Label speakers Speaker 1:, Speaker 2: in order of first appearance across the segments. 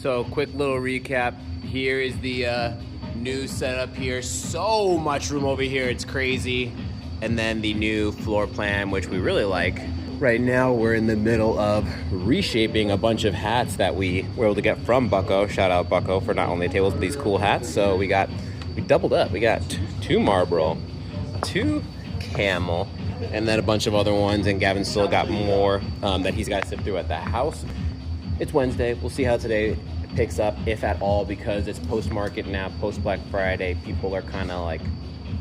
Speaker 1: So quick little recap. Here is the new setup here. So much room over here, it's crazy. And then the new floor plan, which we really like. Right now, we're in the middle of reshaping a bunch of hats that we were able to get from Bucko. Shout out Bucko for not only tables, but these cool hats. So we doubled up. We got 2 Marlboro, 2 Camel, and then a bunch of other ones. And Gavin still got more that he's got to sift through at the house. It's Wednesday. We'll see how today picks up, if at all, because it's post-market now, post-Black Friday. People are kind of like,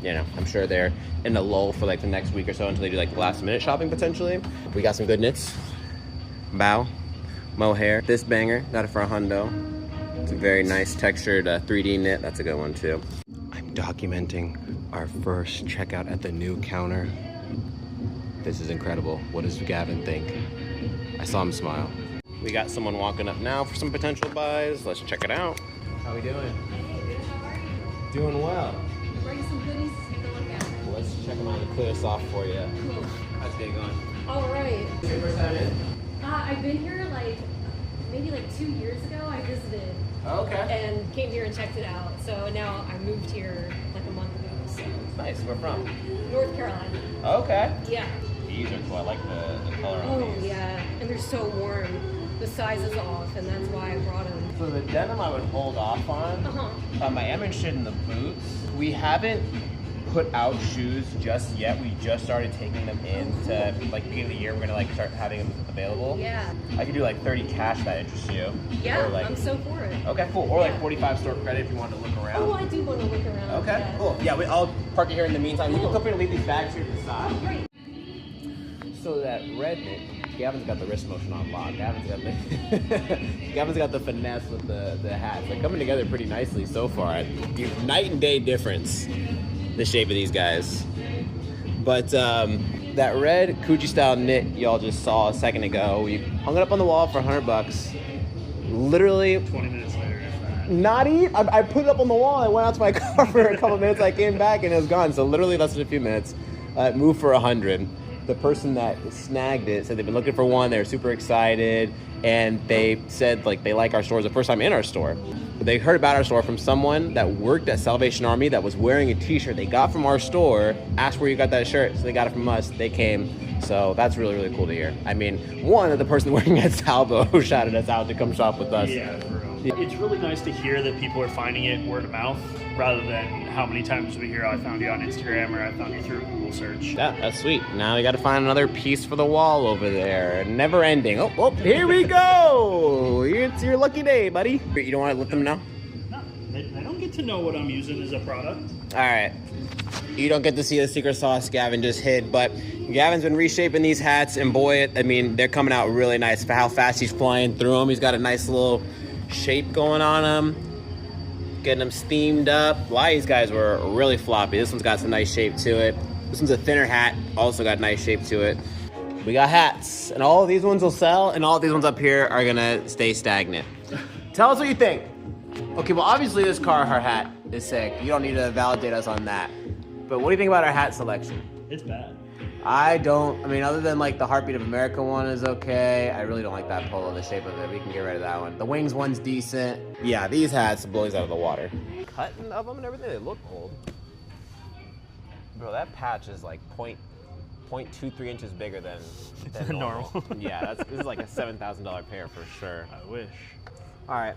Speaker 1: you know, I'm sure they're in a lull for like the next week or so until they do like last minute shopping potentially. We got some good knits. Bow, mohair. This banger, got it for a hundo. It's a very nice textured 3D knit. That's a good one too. I'm documenting our first checkout at the new counter. This is incredible. What does Gavin think? I saw him smile. We got someone walking up now for some potential buys. Let's check it out. How we doing? Doing well.
Speaker 2: Bring some goodies to take a look at.
Speaker 1: Let's check them out and clear this off for you.
Speaker 2: Cool.
Speaker 1: How's your day going?
Speaker 2: All right.
Speaker 1: Is your first time in?
Speaker 2: I've been here maybe 2 years ago. I visited.
Speaker 1: Okay.
Speaker 2: And came here and checked it out. So now I moved here like a month ago. So.
Speaker 1: Nice. Where from?
Speaker 2: North Carolina.
Speaker 1: Okay.
Speaker 2: Yeah.
Speaker 1: These are cool. I like the color on
Speaker 2: Oh
Speaker 1: these.
Speaker 2: yeah, and they're so warm. The size is off, and that's why I brought them.
Speaker 1: So the denim I would hold off on. I am interested in the boots. We haven't put out shoes just yet. We just started taking them in to like beginning of the year. We're gonna like start having them available.
Speaker 2: Yeah.
Speaker 1: I could do like 30 cash if that interests you.
Speaker 2: Yeah,
Speaker 1: Or like,
Speaker 2: I'm so for it.
Speaker 1: okay, cool. Or like 45 store credit if you wanted to look around.
Speaker 2: Oh, I do want to look around.
Speaker 1: Okay,
Speaker 2: yeah.
Speaker 1: cool. Yeah, I'll park it here in the meantime. You can feel free to leave these bags here to the side.
Speaker 2: Oh, great.
Speaker 1: So that red knit, Gavin's got the wrist motion on lock. Gavin's got the finesse with the hats. They're coming together pretty nicely so far. Night and day difference, the shape of these guys. But that red Coochie style knit y'all just saw a second ago, we hung it up on the wall for $100. Literally
Speaker 3: 20 minutes later, if that.
Speaker 1: not even. I put it up on the wall. I went out to my car for a couple minutes. I came back and it was gone. So literally less than a few minutes. It moved for $100. The person that snagged it said they've been looking for one. They're super excited, and they said like they like our store. It's the first time in our store. But they heard about our store from someone that worked at Salvation Army that was wearing a t-shirt they got from our store, asked where you got that shirt, so they got it from us. They came. So that's really, really cool to hear. I mean, one, the person working at Salvo shouted us out to come shop with us.
Speaker 3: Yeah, for real. It's really nice to hear that people are finding it word of mouth rather than how many times we hear, I found you on Instagram or I found you through a Google search.
Speaker 1: Yeah, that's sweet. Now we got to find another piece for the wall over there. Never ending. Oh, here we go. It's your lucky day, buddy. You don't want to let them know?
Speaker 3: No, they don't get to know what I'm using as a product.
Speaker 1: All right. You don't get to see the secret sauce Gavin just hid, but Gavin's been reshaping these hats, and boy, I mean, they're coming out really nice for how fast he's flying through them. He's got a nice little shape going on them, getting them steamed up. A lot of these guys were really floppy. This one's got some nice shape to it. This one's a thinner hat, also got nice shape to it. We got hats, and all of these ones will sell, and all of these ones up here are gonna stay stagnant. Tell us what you think. Okay, well, obviously this Carhartt hat is sick. You don't need to validate us on that. But what do you think about our hat selection?
Speaker 3: It's bad.
Speaker 1: I mean, other than like the Heartbeat of America one is okay. I really don't like that polo, the shape of it. We can get rid of that one. The wings one's decent. Yeah, these hats blows out of the water. Cutting of them and everything, they look old. Bro, that patch is like 0.23 inches bigger than normal. Yeah, this is like a $7,000 pair for sure.
Speaker 3: I wish.
Speaker 1: All right,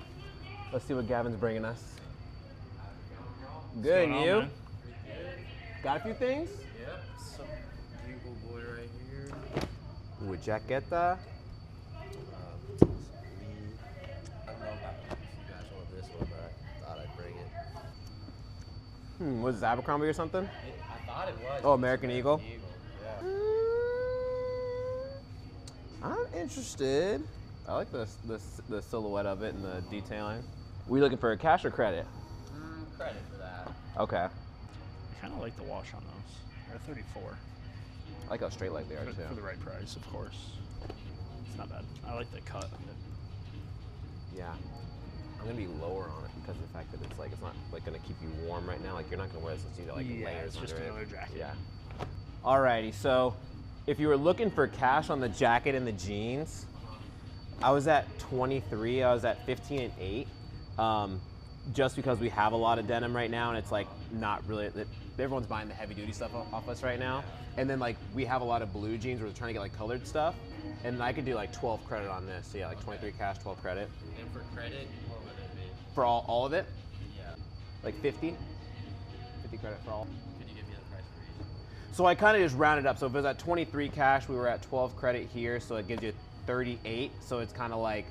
Speaker 1: let's see what Gavin's bringing us. Good, and you? Got a few things?
Speaker 4: Yep, some Bugle Boy right here.
Speaker 1: Ooh, jaqueta.
Speaker 4: I don't know if you guys want this one, but I thought I'd bring it.
Speaker 1: Was it Abercrombie or something?
Speaker 4: I thought it was.
Speaker 1: Oh, American Eagle?
Speaker 4: Yeah.
Speaker 1: I'm interested. I like the silhouette of it and the detailing. We looking for a cash or credit?
Speaker 4: Credit for that.
Speaker 1: Okay.
Speaker 3: I kind of like the wash on those. They're 34.
Speaker 1: I like how straight leg they are too.
Speaker 3: For the right price, of course. It's not bad. I like the cut of it.
Speaker 1: Yeah. I'm gonna be lower on it because of the fact that it's not like gonna keep you warm right now. Like you're not gonna wear this until you like layers
Speaker 3: it's just
Speaker 1: under
Speaker 3: another
Speaker 1: it.
Speaker 3: jacket.
Speaker 1: Yeah. Alrighty, so if you were looking for cash on the jacket and the jeans, I was at 23. I was at 15 and 8. Just because we have a lot of denim right now, and it's like not really. Everyone's buying the heavy duty stuff off us right now, and then like we have a lot of blue jeans. We're trying to get like colored stuff, and I could do like 12 credit on this. So yeah, like 23 cash, 12 credit.
Speaker 4: And for credit, what would it be?
Speaker 1: For all of it?
Speaker 4: Yeah.
Speaker 1: Like 50? 50 credit for all.
Speaker 4: Could you give me the price for each?
Speaker 1: So I kind of just rounded up. So if it was at 23 cash, we were at 12 credit here, so it gives you 38. So it's kind of like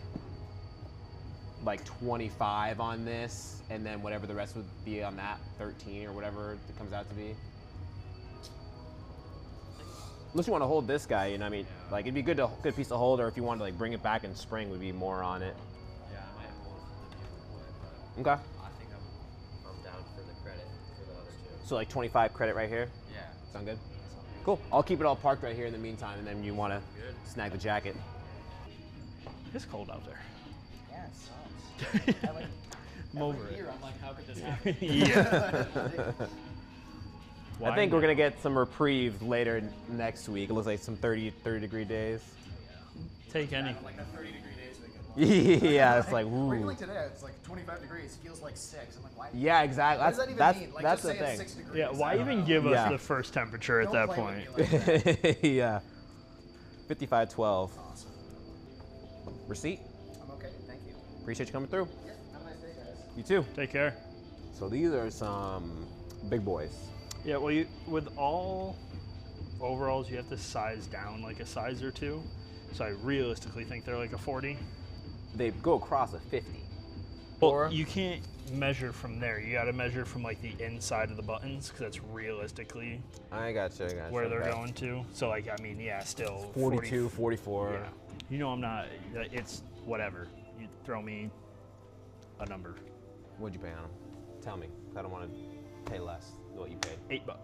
Speaker 1: 25 on this, and then whatever the rest would be on that, 13 or whatever it comes out to be. Unless you want to hold this guy, you know, I mean, like it'd be good piece to hold, or if you wanted to like bring it back in spring, would be more on it.
Speaker 4: Yeah, I might hold the new one, but
Speaker 1: Okay.
Speaker 4: I think I'm down for the credit for the other two.
Speaker 1: So like 25 credit right here.
Speaker 4: Yeah.
Speaker 1: Sound good? Cool. I'll keep it all parked right here in the meantime, and then you want to snag the jacket.
Speaker 3: It's cold out there.
Speaker 5: Yeah, it sucks. I like,
Speaker 3: I'm over
Speaker 5: every
Speaker 3: it.
Speaker 5: year I'm like, how could this happen?
Speaker 3: Yeah.
Speaker 1: I think we're gonna get some reprieve later next week. It looks like some 30 degree days.
Speaker 3: Take any.
Speaker 5: Like a 30-degree days make it look.
Speaker 1: Yeah, it's like
Speaker 5: Or even
Speaker 1: ooh.
Speaker 5: like today, it's like 25 degrees. Feels like 6. I'm like, why?
Speaker 1: Yeah, exactly.
Speaker 5: What does that even mean? Like,
Speaker 1: that's
Speaker 5: just
Speaker 1: the
Speaker 5: say it's
Speaker 1: thing.
Speaker 5: 6 degrees.
Speaker 3: Yeah, why
Speaker 5: I don't
Speaker 3: even
Speaker 5: know.
Speaker 3: give us
Speaker 1: Yeah.
Speaker 3: the first temperature at that
Speaker 5: Don't play
Speaker 3: point?
Speaker 5: with me like that.
Speaker 1: Yeah. 55.12.
Speaker 5: Awesome.
Speaker 1: Receipt.
Speaker 5: I'm okay. Thank you.
Speaker 1: Appreciate you coming through.
Speaker 5: Yeah. Have a nice day, guys.
Speaker 1: You too.
Speaker 3: Take care.
Speaker 1: So these are some big boys.
Speaker 3: Yeah, well, with all overalls, you have to size down like a size or two. So I realistically think they're like a 40.
Speaker 1: They go across a 50.
Speaker 3: Well,
Speaker 1: Or-
Speaker 3: you can't measure from there. You got to measure from like the inside of the buttons because that's realistically
Speaker 1: I gotcha.
Speaker 3: where they're
Speaker 1: Okay.
Speaker 3: going to. So like, I mean, yeah, still
Speaker 1: 42, 44.
Speaker 3: Yeah. You know, I'm not. It's whatever. You throw me a number.
Speaker 1: What'd you pay on them? Tell me. I don't want to pay less than what you paid.
Speaker 3: $8.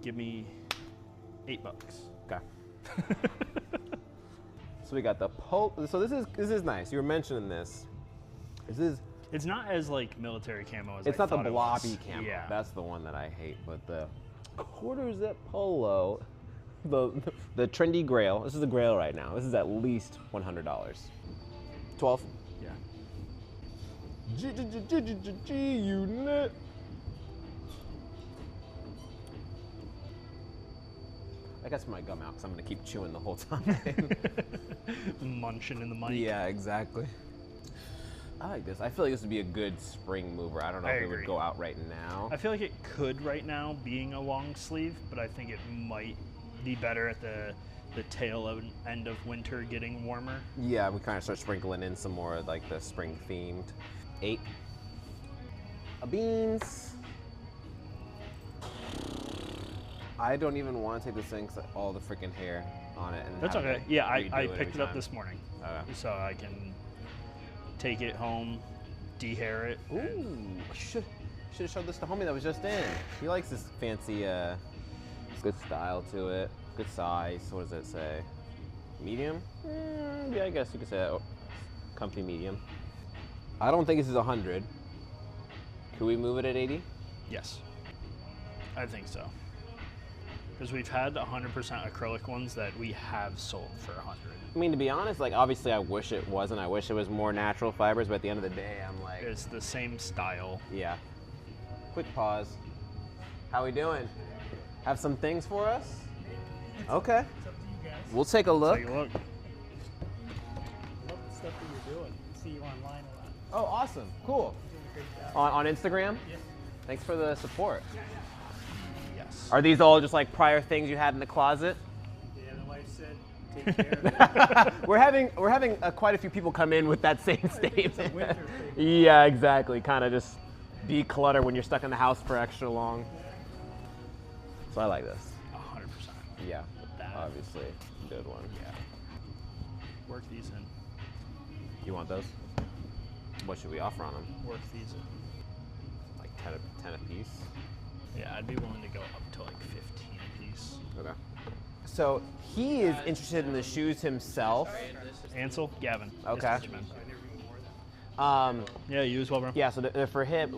Speaker 3: Give me $8.
Speaker 1: Okay. So we got the pulp. So this is nice. You were mentioning this. This is.
Speaker 3: It's not as like military camo as
Speaker 1: It's
Speaker 3: I
Speaker 1: not the
Speaker 3: thought it was.
Speaker 1: blobby camo.
Speaker 3: Yeah.
Speaker 1: That's the one that I hate. But the quarter zip polo, the trendy grail. This is the grail right now. This is at least $100. 12.
Speaker 3: Yeah.
Speaker 1: G unit. I got some of my gum out because I'm gonna keep chewing the whole time.
Speaker 3: Munching in the mic.
Speaker 1: Yeah, exactly. I like this. I feel like this would be a good spring mover. I don't know
Speaker 3: I
Speaker 1: if it
Speaker 3: agree.
Speaker 1: would go out right now.
Speaker 3: I feel like it could right now, being a long sleeve, but I think it might be better at the tail end of winter getting warmer.
Speaker 1: Yeah, we kind of start sprinkling in some more like the spring themed. 8. Beans. I don't even want to take this thing because all the freaking hair on it. And
Speaker 3: That's
Speaker 1: have
Speaker 3: okay.
Speaker 1: to
Speaker 3: Yeah,
Speaker 1: redo
Speaker 3: I
Speaker 1: every
Speaker 3: picked it up
Speaker 1: time.
Speaker 3: this morning,
Speaker 1: Okay.
Speaker 3: so I can take it home, de-hair it. and-
Speaker 1: Ooh, should have showed this to homie that was just in. He likes this fancy, good style to it, good size. What does it say? Medium? Yeah, I guess you could say that. Oh, comfy medium. I don't think this is 100. Could we move it at 80?
Speaker 3: Yes, I think so. Because we've had 100% acrylic ones that we have sold for 100.
Speaker 1: I mean, to be honest, like obviously I wish it wasn't. I wish it was more natural fibers, but at the end of the day, I'm like,
Speaker 3: It's the same style.
Speaker 1: yeah. Quick pause. How we doing? Have some things for us? Okay.
Speaker 5: It's up to you guys.
Speaker 1: We'll take a look.
Speaker 3: Take a look.
Speaker 5: I love the stuff that you're doing. I see you online a lot.
Speaker 1: Oh, awesome. Cool.
Speaker 5: You're doing a great job.
Speaker 1: On Instagram?
Speaker 5: Yeah.
Speaker 1: Thanks for the support.
Speaker 3: Yes.
Speaker 1: Are these all just like prior things you had in the closet?
Speaker 5: Yeah, the wife said, take care of it.
Speaker 1: we're having quite a few people come in with that same
Speaker 5: it's a
Speaker 1: statement.
Speaker 5: winter thing.
Speaker 1: Yeah, exactly. Kind of just declutter when you're stuck in the house for extra long. So I like this.
Speaker 3: 100%.
Speaker 1: Yeah,
Speaker 3: That.
Speaker 1: obviously, good one.
Speaker 3: Yeah. Work these in.
Speaker 1: You want those? What should we offer on them?
Speaker 3: Work these in.
Speaker 1: Like 10 a piece?
Speaker 3: Yeah, I'd be willing to go up to like 15 a piece.
Speaker 1: Okay. So he is interested in the shoes himself.
Speaker 3: Ansel, Gavin.
Speaker 1: Okay.
Speaker 3: Nice to meet you, man.
Speaker 1: Um,
Speaker 3: Yeah, you as well, bro.
Speaker 1: yeah. So for him,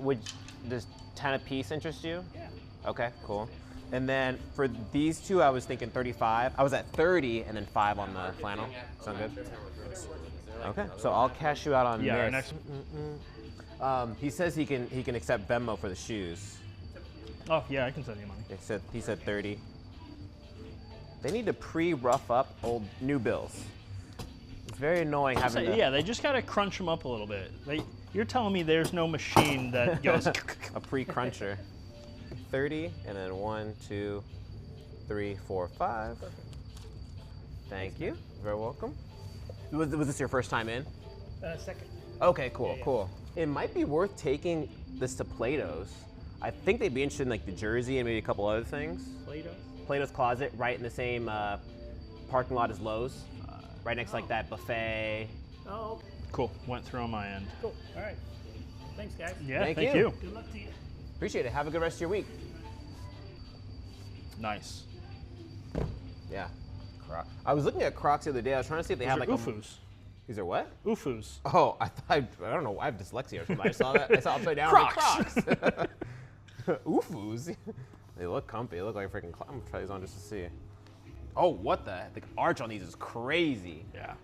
Speaker 1: does 10 a piece interest you?
Speaker 5: Yeah.
Speaker 1: Okay, cool. And then for these two, I was thinking 35. I was at 30 and then 5 on the flannel. Sound good? Okay, so I'll cash you out on
Speaker 3: Yeah,
Speaker 1: this.
Speaker 3: next.
Speaker 1: He says he can accept Venmo for the shoes.
Speaker 3: Oh yeah, I can send you money.
Speaker 1: He said 30. They need to pre-rough up new bills. It's very annoying having to...
Speaker 3: Yeah, they just gotta crunch them up a little bit. You're telling me there's no machine that goes...
Speaker 1: a pre-cruncher. 30, and then 1, 2, 3, 4, 5. Thank you. Very welcome. Was this your first time in?
Speaker 5: Second.
Speaker 1: Okay, cool,
Speaker 5: Yeah.
Speaker 1: cool. It might be worth taking this to Plato's. I think they'd be interested in like the jersey and maybe a couple other things. Plato's Closet, right in the same parking lot as Lowe's, right next to like that buffet.
Speaker 5: Oh, okay.
Speaker 3: Cool. Went through on my end.
Speaker 5: Cool. All right. Thanks, guys.
Speaker 3: Yeah,
Speaker 1: Thank
Speaker 3: thank
Speaker 1: you.
Speaker 3: you.
Speaker 5: Good luck to you.
Speaker 1: Appreciate it. Have a good rest of your week.
Speaker 3: Nice.
Speaker 1: Yeah. I was looking at Crocs the other day. I was trying to see if they had like
Speaker 3: Ufus.
Speaker 1: These are what?
Speaker 3: Ufus.
Speaker 1: Oh, I don't know. I have dyslexia or something. I saw that. I saw upside down.
Speaker 3: Crocs.
Speaker 1: Crocs. Ufus. They look comfy. They look like freaking. I'm gonna try these on just to see. Oh, what the arch on these is crazy.
Speaker 3: Yeah.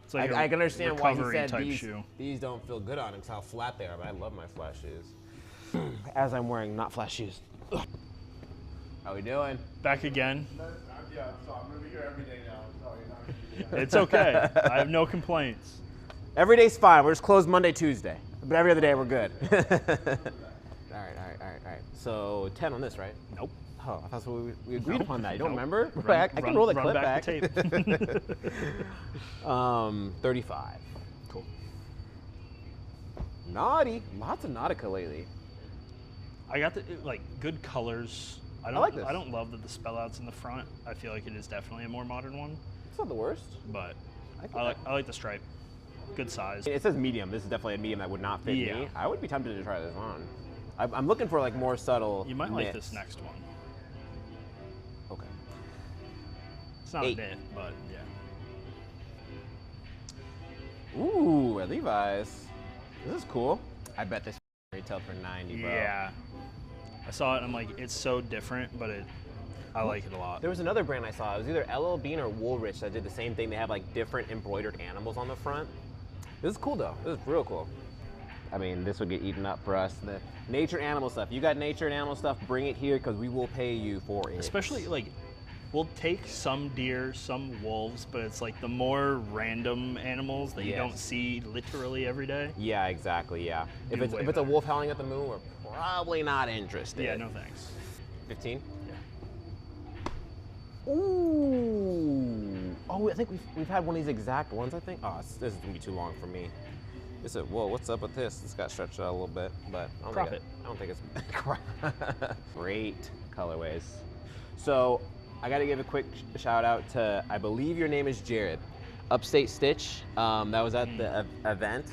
Speaker 3: It's
Speaker 1: I
Speaker 3: like
Speaker 1: can understand why he
Speaker 3: recovery
Speaker 1: said
Speaker 3: type
Speaker 1: these,
Speaker 3: shoe.
Speaker 1: these don't feel good on him because how flat they are, but I love my flat shoes. As I'm wearing not flat shoes. How we doing?
Speaker 3: Back again.
Speaker 4: Yeah, so I'm gonna be here every day now. So you're not gonna be
Speaker 3: It's okay. I have no complaints.
Speaker 1: Every day's fine. We're just closed Monday, Tuesday. But every other day we're good. all right. So 10 on this, right?
Speaker 3: Nope.
Speaker 1: Oh, I thought we agreed
Speaker 3: Nope.
Speaker 1: upon that. You don't
Speaker 3: Nope.
Speaker 1: remember? I can
Speaker 3: Run-
Speaker 1: roll the
Speaker 3: run
Speaker 1: clip
Speaker 3: back
Speaker 1: back.
Speaker 3: the tape.
Speaker 1: 35.
Speaker 3: Cool.
Speaker 1: Naughty. Lots of Nautica lately.
Speaker 3: I got the good colors. I
Speaker 1: like this.
Speaker 3: I don't love that the spell out's in the front. I feel like it is definitely a more modern one,
Speaker 1: It's not the worst.
Speaker 3: but
Speaker 1: I
Speaker 3: I like the stripe. Good size.
Speaker 1: It says medium. This is definitely a medium that would not fit
Speaker 3: Yeah.
Speaker 1: me. I would be tempted to try this on. I'm looking for like more subtle.
Speaker 3: You might like
Speaker 1: knits.
Speaker 3: this next one.
Speaker 1: Okay.
Speaker 3: It's not
Speaker 1: 8.
Speaker 3: a knit, but yeah.
Speaker 1: Ooh, at Levi's. This is cool. I bet this retailed for 90, bro.
Speaker 3: Yeah. I saw it and I'm like, it's so different, but I like it a lot.
Speaker 1: There was another brand I saw. It was either LL Bean or Woolrich that did the same thing. They have like different embroidered animals on the front. This is cool though. This is real cool. I mean, this would get eaten up for us. The nature animal stuff. You got nature and animal stuff, bring it here because we will pay you for it.
Speaker 3: Especially we'll take some deer, some wolves, but it's like the more random animals that you don't see literally every day.
Speaker 1: Yeah, exactly, yeah. If
Speaker 3: Do
Speaker 1: it's
Speaker 3: way
Speaker 1: a
Speaker 3: better.
Speaker 1: wolf howling at the moon, we're probably not interested.
Speaker 3: Yeah, no thanks.
Speaker 1: 15?
Speaker 3: Yeah.
Speaker 1: Ooh. Oh, I think we've had one of these exact ones, I think. Oh, this is gonna be too long for me. This is, whoa, what's up with this? It's got stretched out a little bit, but I don't
Speaker 3: Crop
Speaker 1: think
Speaker 3: it.
Speaker 1: I don't think it's great colorways. So I gotta give a quick shout out to, I believe your name is Jared, Upstate Stitch. That was at the event.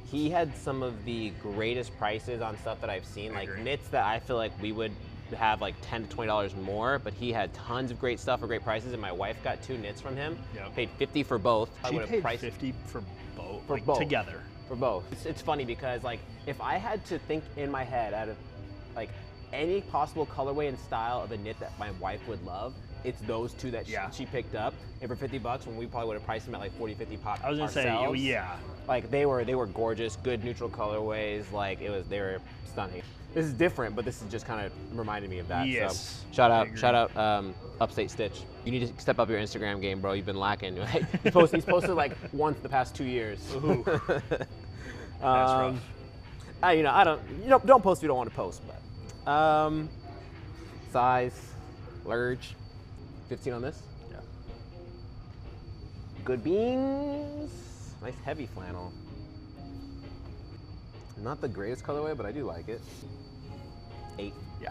Speaker 1: He had some of the greatest prices on stuff that I've seen, like
Speaker 3: agree.
Speaker 1: knits that I feel like we would have like $10 to $20 more, but he had tons of great stuff for great prices, and my wife got 2 knits from him.
Speaker 3: Yep.
Speaker 1: Paid 50 for both. I
Speaker 3: She
Speaker 1: would've
Speaker 3: paid
Speaker 1: priced
Speaker 3: 50 for both,
Speaker 1: For
Speaker 3: like,
Speaker 1: both.
Speaker 3: together.
Speaker 1: for both. It's funny because like if I had to think in my head out of like any possible colorway and style of a knit that my wife would love, it's those 2 that she picked up. And for 50 bucks, when we probably would have priced them at like 40, 50 pop
Speaker 3: I was gonna
Speaker 1: ourselves.
Speaker 3: say, yeah.
Speaker 1: Like they were gorgeous, good neutral colorways. Like they were stunning. This is different, but this is just kind of reminded me of that.
Speaker 3: Yes,
Speaker 1: So shout
Speaker 3: I
Speaker 1: out,
Speaker 3: agree.
Speaker 1: Upstate Stitch. You need to step up your Instagram game, bro. You've been lacking. Right? He's posted like once the past 2 years.
Speaker 3: Ooh. That's rough.
Speaker 1: Don't post if you don't want to post, but size, large, 15 on this.
Speaker 3: Yeah.
Speaker 1: Good beans. Nice heavy flannel. Not the greatest colorway, but I do like it. 8.
Speaker 3: Yeah.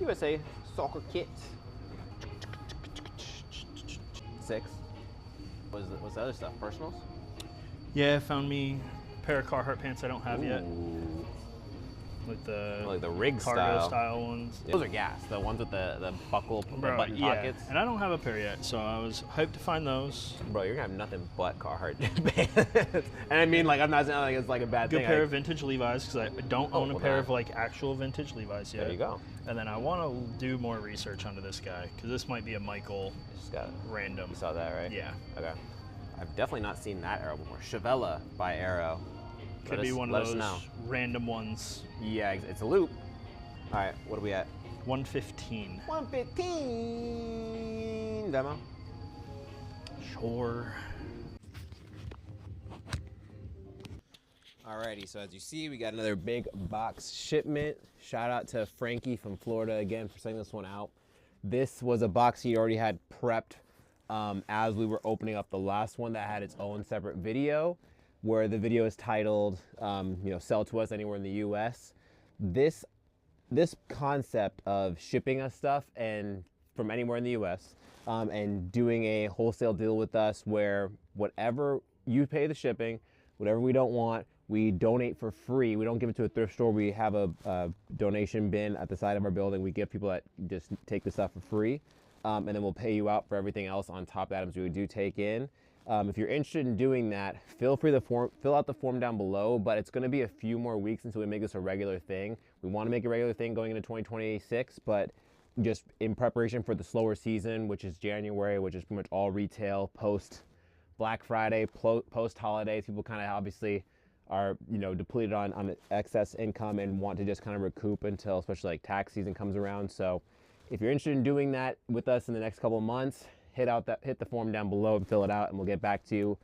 Speaker 1: USA soccer kit. 6. What's the other stuff? Personals?
Speaker 3: Yeah, found me a pair of Carhartt pants I don't have yet.
Speaker 1: Ooh.
Speaker 3: like the
Speaker 1: rig
Speaker 3: cargo
Speaker 1: style.
Speaker 3: ones.
Speaker 1: Those are gas. The ones with the buckle, the
Speaker 3: Bro,
Speaker 1: button
Speaker 3: yeah.
Speaker 1: pockets.
Speaker 3: And I don't have a pair yet, so I was hyped to find those.
Speaker 1: Bro, you're gonna have nothing but Carhartt pants. And I mean, like, I'm not saying like it's like a bad
Speaker 3: Good
Speaker 1: thing.
Speaker 3: pair of vintage Levi's, because I don't own a
Speaker 1: well,
Speaker 3: pair
Speaker 1: that-
Speaker 3: of like actual vintage Levi's yet.
Speaker 1: There you go.
Speaker 3: And then I want to do more research onto this guy, because this might be a Michael
Speaker 1: Just got it.
Speaker 3: random.
Speaker 1: You saw that, right?
Speaker 3: Yeah.
Speaker 1: Okay. I've definitely not seen that Arrow before. Chevella by Arrow.
Speaker 3: Could be one of those random ones.
Speaker 1: Yeah, it's a loop. All right, what are we at?
Speaker 3: 115.
Speaker 1: 115 demo.
Speaker 3: Sure.
Speaker 1: Alrighty, so as you see, we got another big box shipment. Shout out to Frankie from Florida again for sending this one out. This was a box he already had prepped as we were opening up the last one that had its own separate video, where the video is titled, sell to us anywhere in the US. This concept of shipping us stuff and from anywhere in the US and doing a wholesale deal with us where whatever you pay the shipping, whatever we don't want, we donate for free. We don't give it to a thrift store. We have a donation bin at the side of our building. We give people that just take the stuff for free. And then we'll pay you out for everything else on top of that as we do take in. If you're interested in doing that, feel free to fill out the form down below, but it's gonna be a few more weeks until we make this a regular thing. We wanna make a regular thing going into 2026, but just in preparation for the slower season, which is January, which is pretty much all retail, post Black Friday, post holidays, people kind of obviously are, depleted on excess income and want to just kind of recoup until especially like tax season comes around. So if you're interested in doing that with us in the next couple of months, hit the form down below and fill it out, and we'll get back to you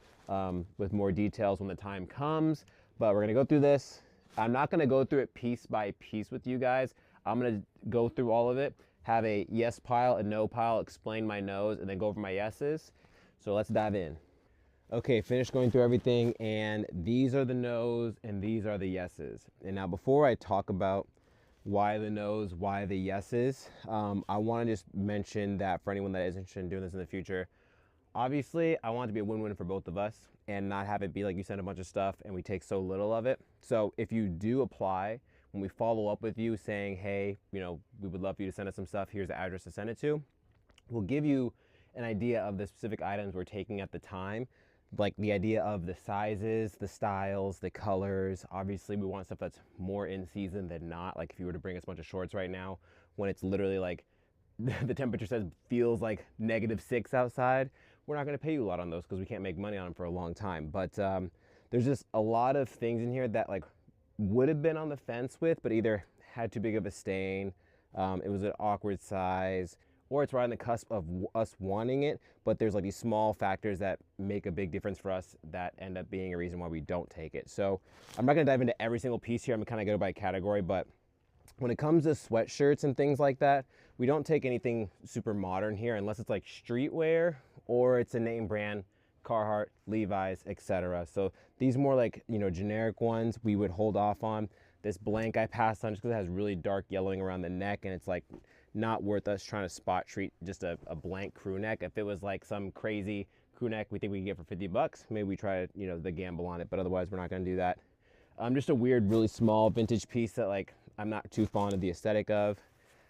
Speaker 1: with more details when the time comes. But we're gonna go through this. I'm not gonna go through it piece by piece with you guys. I'm gonna go through all of it, have a yes pile, a no pile, explain my no's, and then go over my yeses. So let's dive in. Okay, finished going through everything, and these are the no's and these are the yeses. And now before I talk about why the no's, why the yeses, I want to just mention that for anyone that is interested in doing this in the future, obviously I want it to be a win-win for both of us and not have it be like you send a bunch of stuff and we take so little of it. So if you do apply, when we follow up with you saying, hey, we would love for you to send us some stuff, here's the address to send it to, we'll give you an idea of the specific items we're taking at the time, like the idea of the sizes, the styles, the colors. Obviously we want stuff that's more in season than not. Like if you were to bring us a bunch of shorts right now when it's literally like the temperature says feels like -6 outside, we're not going to pay you a lot on those because we can't make money on them for a long time. But there's just a lot of things in here that like would have been on the fence with, but either had too big of a stain, it was an awkward size, or it's right on the cusp of us wanting it, but there's like these small factors that make a big difference for us that end up being a reason why we don't take it. So I'm not gonna dive into every single piece here. I'm gonna kind of go by category, but when it comes to sweatshirts and things like that, we don't take anything super modern here unless it's like streetwear or it's a name brand, Carhartt, Levi's, etc. So these more like, generic ones we would hold off on. This blank I passed on just because it has really dark yellowing around the neck, and it's like not worth us trying to spot treat just a blank crew neck. If it was like some crazy crew neck we think we can get for 50 bucks, maybe we try the gamble on it, but otherwise we're not gonna do that. Just a weird, really small vintage piece that like I'm not too fond of the aesthetic of.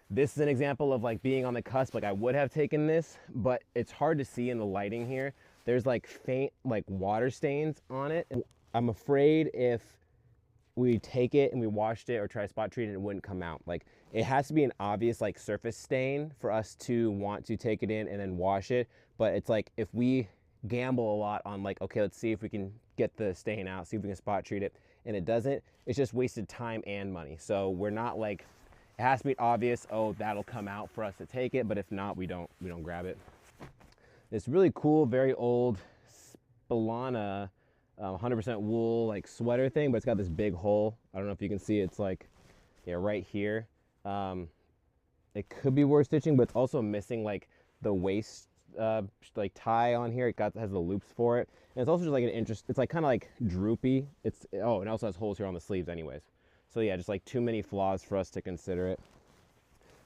Speaker 1: This is an example of like being on the cusp. Like I would have taken this, but it's hard to see in the lighting here. There's like faint like water stains on it. And I'm afraid if we take it and we washed it or try to spot treat it, it wouldn't come out. Like it has to be an obvious like surface stain for us to want to take it in and then wash it. But it's like if we gamble a lot on like, okay, let's see if we can get the stain out, see if we can spot treat it, and it doesn't, it's just wasted time and money. So we're not like, it has to be obvious, oh, that'll come out for us to take it, but if not, we don't grab it. This really cool, very old Spillana 100% wool like sweater thing, but it's got this big hole. I don't know if you can see, it's like, yeah, right here. It could be worth stitching, but it's also missing like the waist like tie on here. It has the loops for it, and it's also just like it's like kind of like droopy. And it also has holes here on the sleeves anyways. So yeah, just like too many flaws for us to consider it.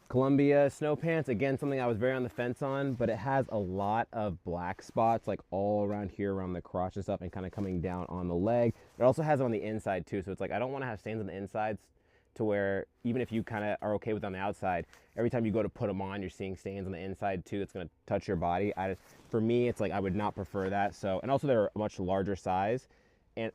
Speaker 1: Columbia snow pants, again, something I was very on the fence on, but it has a lot of black spots like all around here, around the crotch and stuff, and kind of coming down on the leg. It also has it on the inside too, so it's like I don't want to have stains on the insides to where even if you kind of are okay with on the outside, every time you go to put them on, you're seeing stains on the inside too. It's going to touch your body. For me, it's like I would not prefer that. So, and also they're a much larger size, and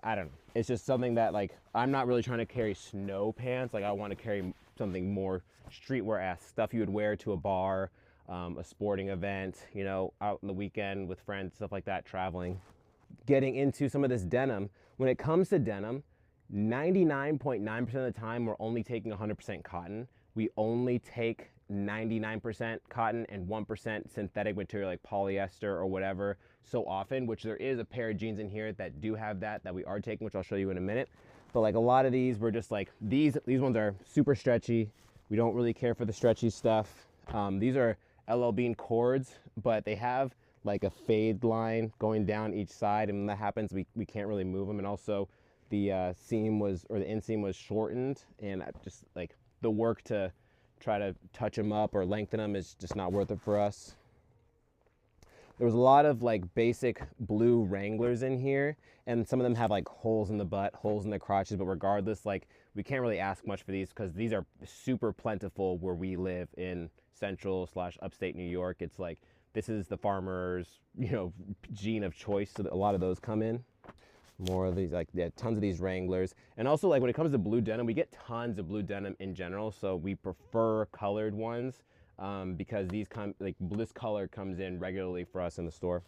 Speaker 1: I don't know. It's just something that, like, I'm not really trying to carry snow pants. Like, I want to carry something more streetwear-esque, stuff you would wear to a bar, a sporting event, you know, out on the weekend with friends, stuff like that, traveling. Getting into some of this denim. When it comes to denim, 99.9% of the time, we're only taking 100% cotton. We only take 99% cotton and 1% synthetic material like polyester or whatever so often, which there is a pair of jeans in here that do have that we are taking, which I'll show you in a minute. But like a lot of these, we're just like, these ones are super stretchy. We don't really care for the stretchy stuff. These are LL Bean cords, but they have like a fade line going down each side, and when that happens, we can't really move them. And also the seam was, or the inseam was shortened, and just like the work to try to touch them up or lengthen them is just not worth it for us. There was a lot of like basic blue Wranglers in here, and some of them have like holes in the butt, holes in the crotches, but regardless, like we can't really ask much for these because these are super plentiful where we live in central / upstate New York. It's like, this is the farmer's, you know, jean of choice, so that a lot of those come in. More of these, like, yeah, tons of these Wranglers. And also, like, when it comes to blue denim, we get tons of blue denim in general, so we prefer colored ones because these this color comes in regularly for us in the store.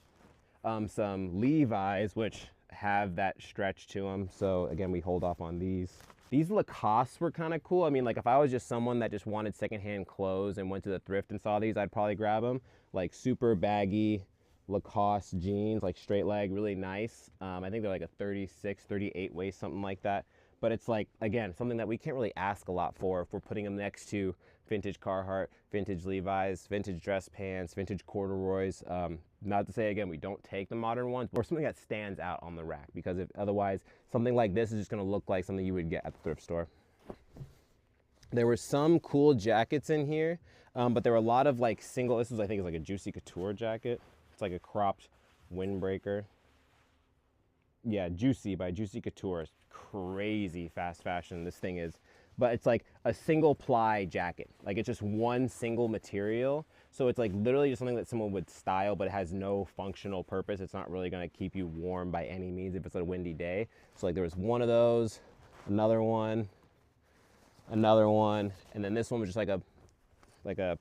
Speaker 1: Some Levi's, which have that stretch to them, so again, we hold off on these. These Lacoste were kind of cool. I mean, like, if I was just someone that just wanted secondhand clothes and went to the thrift and saw these, I'd probably grab them. Like, super baggy Lacoste jeans, like straight leg, really nice. I think they're like a 36, 38 waist, something like that. But it's like, again, something that we can't really ask a lot for if we're putting them next to vintage Carhartt, vintage Levi's, vintage dress pants, vintage corduroys. Not to say, again, we don't take the modern ones, or something that stands out on the rack, because if otherwise, something like this is just gonna look like something you would get at the thrift store. There were some cool jackets in here, but there were a lot of like single, this was, I think, is like a Juicy Couture jacket. It's like a cropped windbreaker. Yeah, Juicy by Juicy Couture. Crazy fast fashion this thing is. But it's like a single ply jacket. Like, it's just one single material. So it's like literally just something that someone would style, but it has no functional purpose. It's not really gonna keep you warm by any means if it's a windy day. So like there was one of those, another one, and then this one was just like a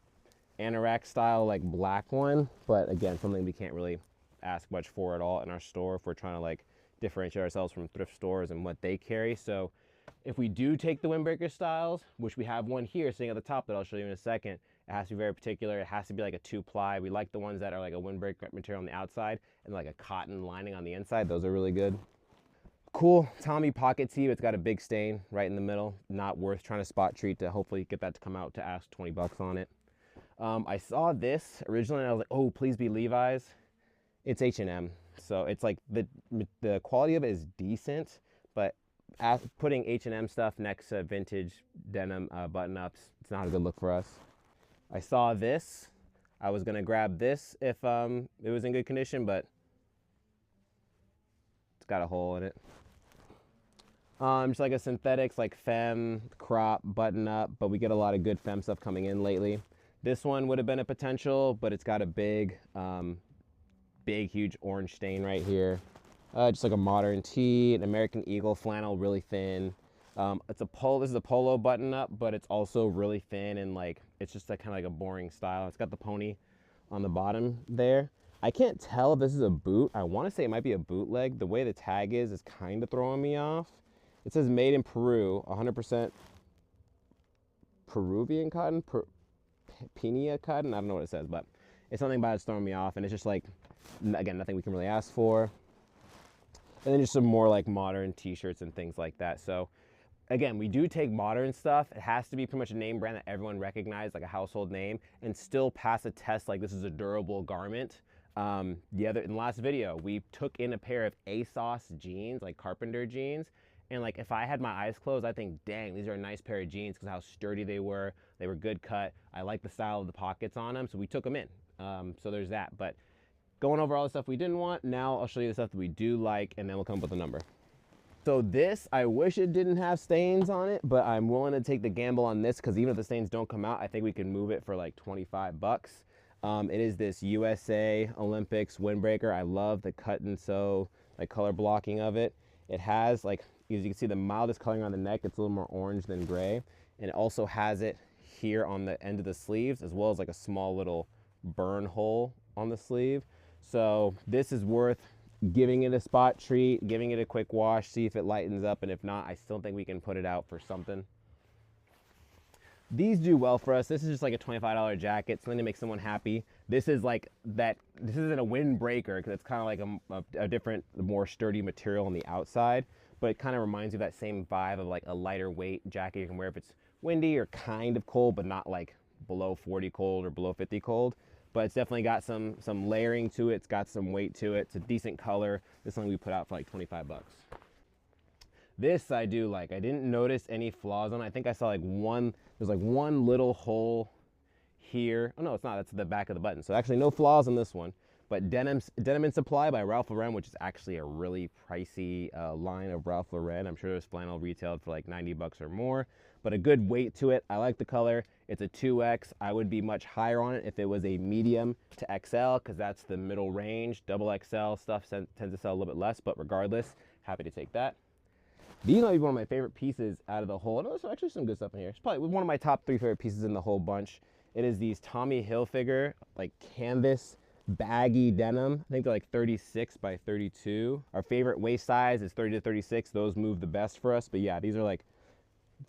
Speaker 1: anorak style, like black one. But again, something we can't really ask much for at all in our store if we're trying to like differentiate ourselves from thrift stores and what they carry. So if we do take the windbreaker styles, which we have one here sitting at the top that I'll show you in a second, it has to be very particular. It has to be like a 2-ply. We like the ones that are like a windbreaker material on the outside and like a cotton lining on the inside. Those are really good. Cool Tommy pocket tee. It's got a big stain right in the middle. Not worth trying to spot treat to hopefully get that to come out to ask 20 bucks on it. I saw this originally and I was like, oh, please be Levi's. It's H&M. So it's like the quality of it is decent, but putting H&M stuff next to vintage denim button-ups, it's not a good look for us. I saw this. I was gonna grab this if it was in good condition, but it's got a hole in it. Just like a synthetics, like femme crop button-up, but we get a lot of good femme stuff coming in lately. This one would have been a potential, but it's got a big, huge orange stain right here. Just like a modern tee, an American Eagle flannel, really thin. This is a polo button up, but it's also really thin and like, it's just like kind of like a boring style. It's got the pony on the bottom there. I can't tell if this is a boot. I want to say it might be a bootleg. The way the tag is kind of throwing me off. It says made in Peru, 100% Peruvian cotton, Pinia cotton. I don't know what it says, but it's something about it's throwing me off, and it's just like, again, nothing we can really ask for. And then just some more like modern t-shirts and things like that. So again, we do take modern stuff. It has to be pretty much a name brand that everyone recognizes, like a household name, and still pass a test like this is a durable garment. In the last video, we took in a pair of ASOS jeans, like carpenter jeans, and like if I had my eyes closed, I think, dang, these are a nice pair of jeans because how sturdy they were. They were good cut. I like the style of the pockets on them, so we took them in. So there's that. But going over all the stuff we didn't want, now I'll show you the stuff that we do like, and then we'll come up with a number. So this, I wish it didn't have stains on it, but I'm willing to take the gamble on this because even if the stains don't come out, I think we can move it for like 25 bucks. It is this USA Olympics windbreaker. I love the cut and sew, like color blocking of it. It has like, as you can see, the mildest coloring on the neck. It's a little more orange than gray. And it also has it here on the end of the sleeves, as well as like a small little burn hole on the sleeve. So this is worth giving it a spot treat, giving it a quick wash, see if it lightens up, and if not, I still think we can put it out for something. These do well for us. This is just like a $25 jacket, something to make someone happy. This is like that, this isn't a windbreaker because it's kind of like a different, more sturdy material on the outside, but it kind of reminds you of that same vibe of like a lighter weight jacket you can wear if it's windy or kind of cold, but not like below 40 cold or below 50 cold. But it's definitely got some layering to it. It's got some weight to it. It's a decent color. This one we put out for like 25 bucks. This I do like. I didn't notice any flaws on it. I think I saw like there's like one little hole here. Oh no, it's not. That's the back of the button. So actually no flaws on this one. But Denim in Supply by Ralph Lauren, which is actually a really pricey line of Ralph Lauren. I'm sure this flannel retailed for like 90 bucks or more, but a good weight to it. I like the color. It's a 2X. I would be much higher on it if it was a medium to XL, because that's the middle range. Double XL stuff tends to sell a little bit less, but regardless, happy to take that. These might be one of my favorite pieces out of the whole. No, there's actually some good stuff in here. It's probably one of my top 3 favorite pieces in the whole bunch. It is these Tommy Hilfiger, like canvas baggy denim. I think they're like 36 by 32. Our favorite waist size is 30 to 36. Those move the best for us. But yeah, these are like,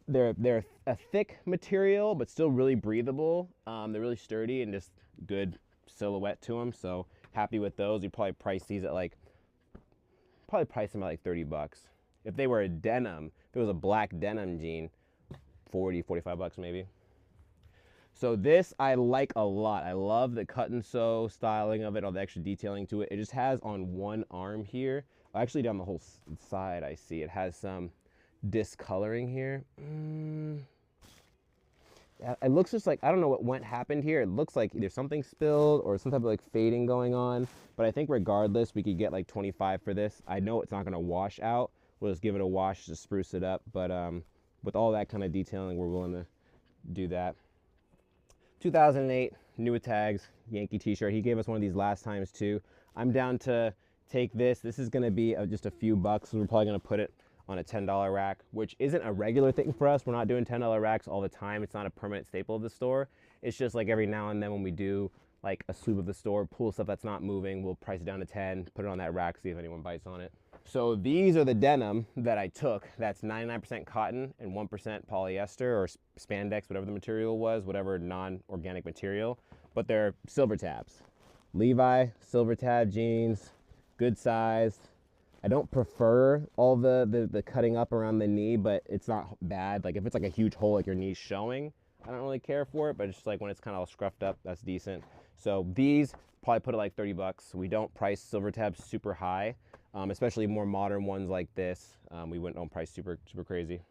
Speaker 1: they're a thick material, but still really breathable. They're really sturdy and just good silhouette to them. So happy with those. You probably price these at like, price them at like 30 bucks. If they were a denim, if it was a black denim jean, 40, 45 bucks maybe. So this I like a lot. I love the cut and sew styling of it, all the extra detailing to it. It just has on one arm here, actually down the whole side I see, it has some discoloring here. It looks just like, I don't know what happened here. It looks like either something spilled or some type of like fading going on, but I think regardless, we could get like 25 for this. I know it's not gonna wash out. We'll just give it a wash to spruce it up, but with all that kind of detailing, we're willing to do that. 2008, new with tags, Yankee t-shirt. He gave us one of these last times too. I'm down to take this. This is gonna be just a few bucks. So we're probably gonna put it on a $10 rack, which isn't a regular thing for us. We're not doing $10 racks all the time. It's not a permanent staple of the store. It's just like every now and then when we do like a sweep of the store, pull stuff that's not moving, we'll price it down to 10, put it on that rack, see if anyone bites on it. So these are the denim that I took. That's 99% cotton and 1% polyester or spandex, whatever the material was, whatever non-organic material, but they're silver tabs. Levi silver tab jeans, good size. I don't prefer all the cutting up around the knee, but it's not bad. Like if it's like a huge hole like your knee's showing, I don't really care for it, but it's just like when it's kind of all scruffed up, that's decent. So these probably put it like 30 bucks. We don't price silver tabs super high. Especially more modern ones like this. We don't price super crazy.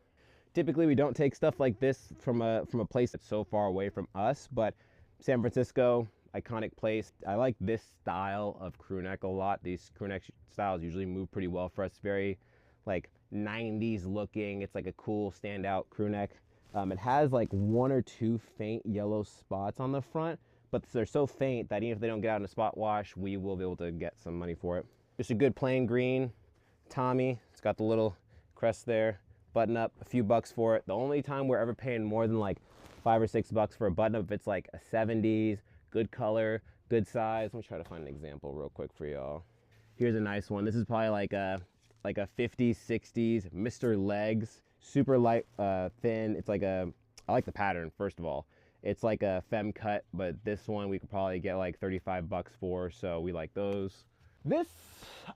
Speaker 1: Typically, we don't take stuff like this from a place that's so far away from us, but San Francisco, iconic place. I like this style of crew neck a lot. These crew neck styles usually move pretty well for us. Very like 90s looking. It's like a cool standout crew neck. It has like 1 or 2 faint yellow spots on the front, but they're so faint that even if they don't get out in a spot wash, we will be able to get some money for it. Just a good plain green Tommy. It's got the little crest there. Button up, a few bucks for it. The only time we're ever paying more than like 5 or 6 bucks for a button up, if it's like a 70s, good color, good size. Let me try to find an example real quick for y'all. Here's a nice one. This is probably like a 50s, 60s, Mr. Legs, super light, thin. It's like I like the pattern, first of all. It's like a femme cut, but this one we could probably get like 35 bucks for, so we like those. This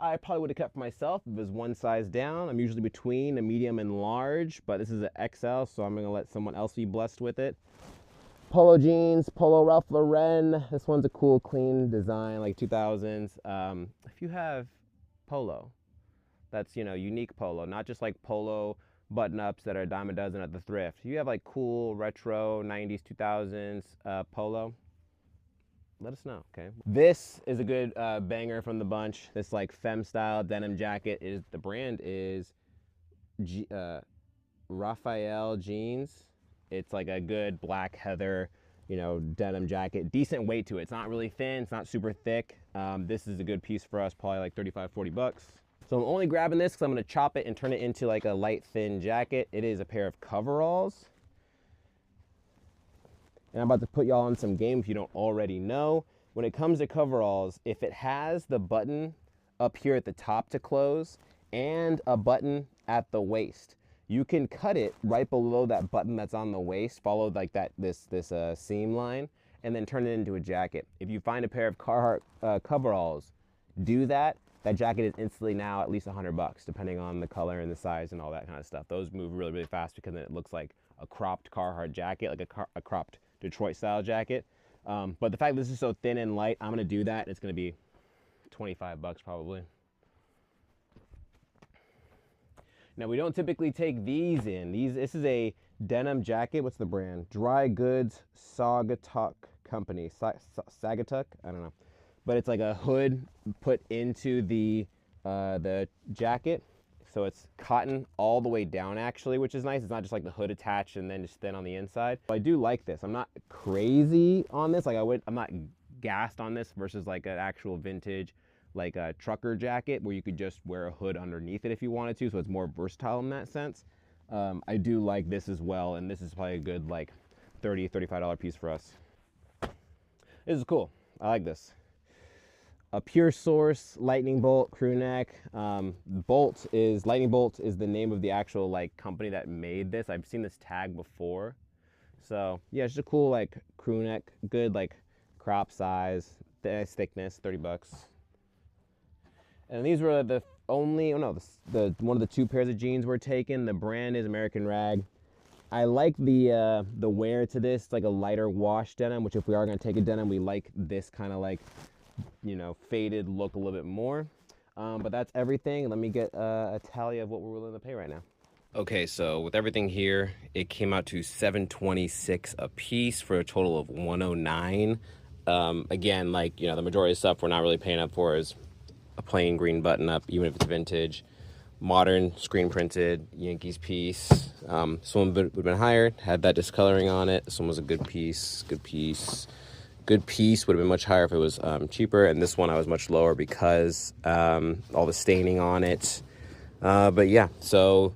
Speaker 1: I probably would have kept for myself if it was one size down. I'm usually between a medium and large, but this is an XL, so I'm gonna let someone else be blessed with it. Polo jeans, Polo Ralph Lauren. This one's a cool, clean design, like 2000s. If you have Polo, that's, you know, unique Polo, not just like Polo button-ups that are a dime a dozen at the thrift. You have like cool, retro, 90s, 2000s Polo, let us know, okay? This is a good banger from the bunch. This like femme style denim jacket. The brand is Raphael jeans. It's like a good black heather, you know, denim jacket. Decent weight to it. It's not really thin. It's not super thick. This is a good piece for us, probably like 35, 40 bucks. So I'm only grabbing this because I'm going to chop it and turn it into like a light, thin jacket. It is a pair of coveralls. And I'm about to put y'all on some game if you don't already know. When it comes to coveralls, if it has the button up here at the top to close and a button at the waist, you can cut it right below that button that's on the waist, follow like that this seam line, and then turn it into a jacket. If you find a pair of Carhartt coveralls, do that. That jacket is instantly now at least 100 bucks, depending on the color and the size and all that kind of stuff. Those move really, really fast because then it looks like a cropped Carhartt jacket, like a cropped Detroit style jacket. But the fact that this is so thin and light, I'm gonna do that. It's gonna be 25 bucks probably. Now we don't typically take these in. This is a denim jacket. What's the brand? Dry Goods Saugatuck Company. Saugatuck? I don't know. But it's like a hood put into the jacket. So it's cotton all the way down actually, which is nice. It's not just like the hood attached and then just thin on the inside. I do like this. I'm not crazy on this. Like I'm not gassed on this versus like an actual vintage, like a trucker jacket where you could just wear a hood underneath it if you wanted to. So it's more versatile in that sense. I do like this as well. And this is probably a good like $30, $35 piece for us. This is cool. I like this. A Pure Source lightning bolt crew neck. Lightning bolt is the name of the actual like company that made this. I've seen this tag before. So yeah, it's just a cool like crew neck, good like crop size, nice thickness, 30 bucks. And these were the only, the one of the two pairs of jeans we're taking. The brand is American Rag. I like the wear to this. It's like a lighter wash denim, which if we are gonna take a denim, we like this kind of like, you know, faded look a little bit more. But that's everything. Let me get a tally of what we're willing to pay right now. Okay, so with everything here, it came out to $726 a piece for a total of $109. Again, like, you know, the majority of stuff we're not really paying up for is a plain green button up, even if it's vintage. Modern screen printed Yankees piece. This one would have been higher, had that discoloring on it. This one was a good piece. Good piece would have been much higher if it was cheaper, and this one I was much lower because all the staining on it. But yeah, so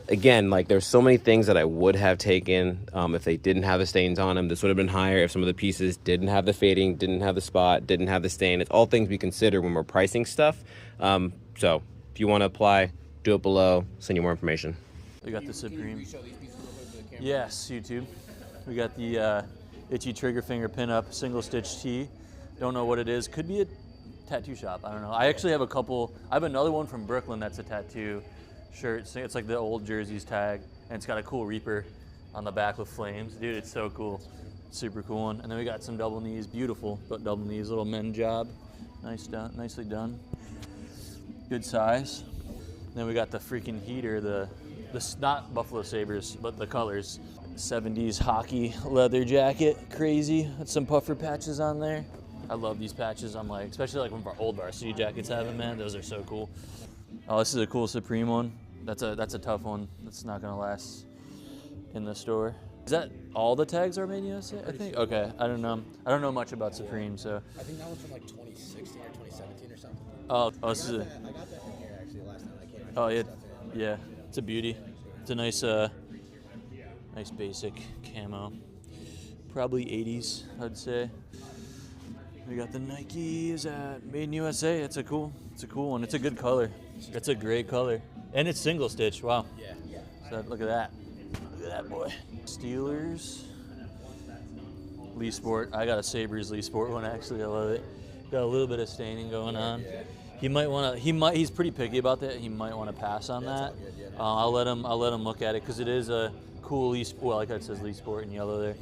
Speaker 1: again, like there's so many things that I would have taken if they didn't have the stains on them. This would have been higher if some of the pieces didn't have the fading, didn't have the spot, didn't have the stain. It's all things we consider when we're pricing stuff. So if you want to apply, do it below. Send you more information.
Speaker 6: We got the Supreme. Yes, YouTube. We got the itchy trigger finger pinup single stitch tee. Don't know what it is. Could be a tattoo shop. I don't know. I actually have a couple. I have another one from Brooklyn that's a tattoo shirt. It's like the old jerseys tag, and it's got a cool Reaper on the back with flames. Dude, it's so cool. Super cool one. And then we got some double knees. Beautiful, but double knees. Little men job. Nicely done. Good size. Then we got the freaking heater. The not Buffalo Sabres, but the colors. 70s hockey leather jacket, crazy, with some puffer patches on there. I love these patches. I'm like, especially like one of our old varsity jackets have them, man. Those are so cool. Oh, this is a cool Supreme one. That's a tough one. That's not gonna last in the store. Is that all the tags are made in USA? I think. Okay, I don't know. I don't know much about Supreme, so.
Speaker 7: I think that one's from like 2016 or 2017 or something.
Speaker 6: Oh, this is
Speaker 7: I got that from here actually last time I came.
Speaker 6: Oh yeah, yeah. It's a beauty. It's a nice nice basic camo. Probably 80s, I'd say. We got the Nikes made in USA. It's a cool one. It's a good color. It's a great color. And it's single stitch. Wow.
Speaker 7: Yeah.
Speaker 6: So look at that. Look at that boy. Steelers. Lee Sport. I got a Sabres Lee Sport one actually. I love it. Got a little bit of staining going on. He might want to. He's pretty picky about that. He might want to pass on that. I'll let him look at it because it is a cool Lee Sport. Well, like that says Lee Sport in yellow there.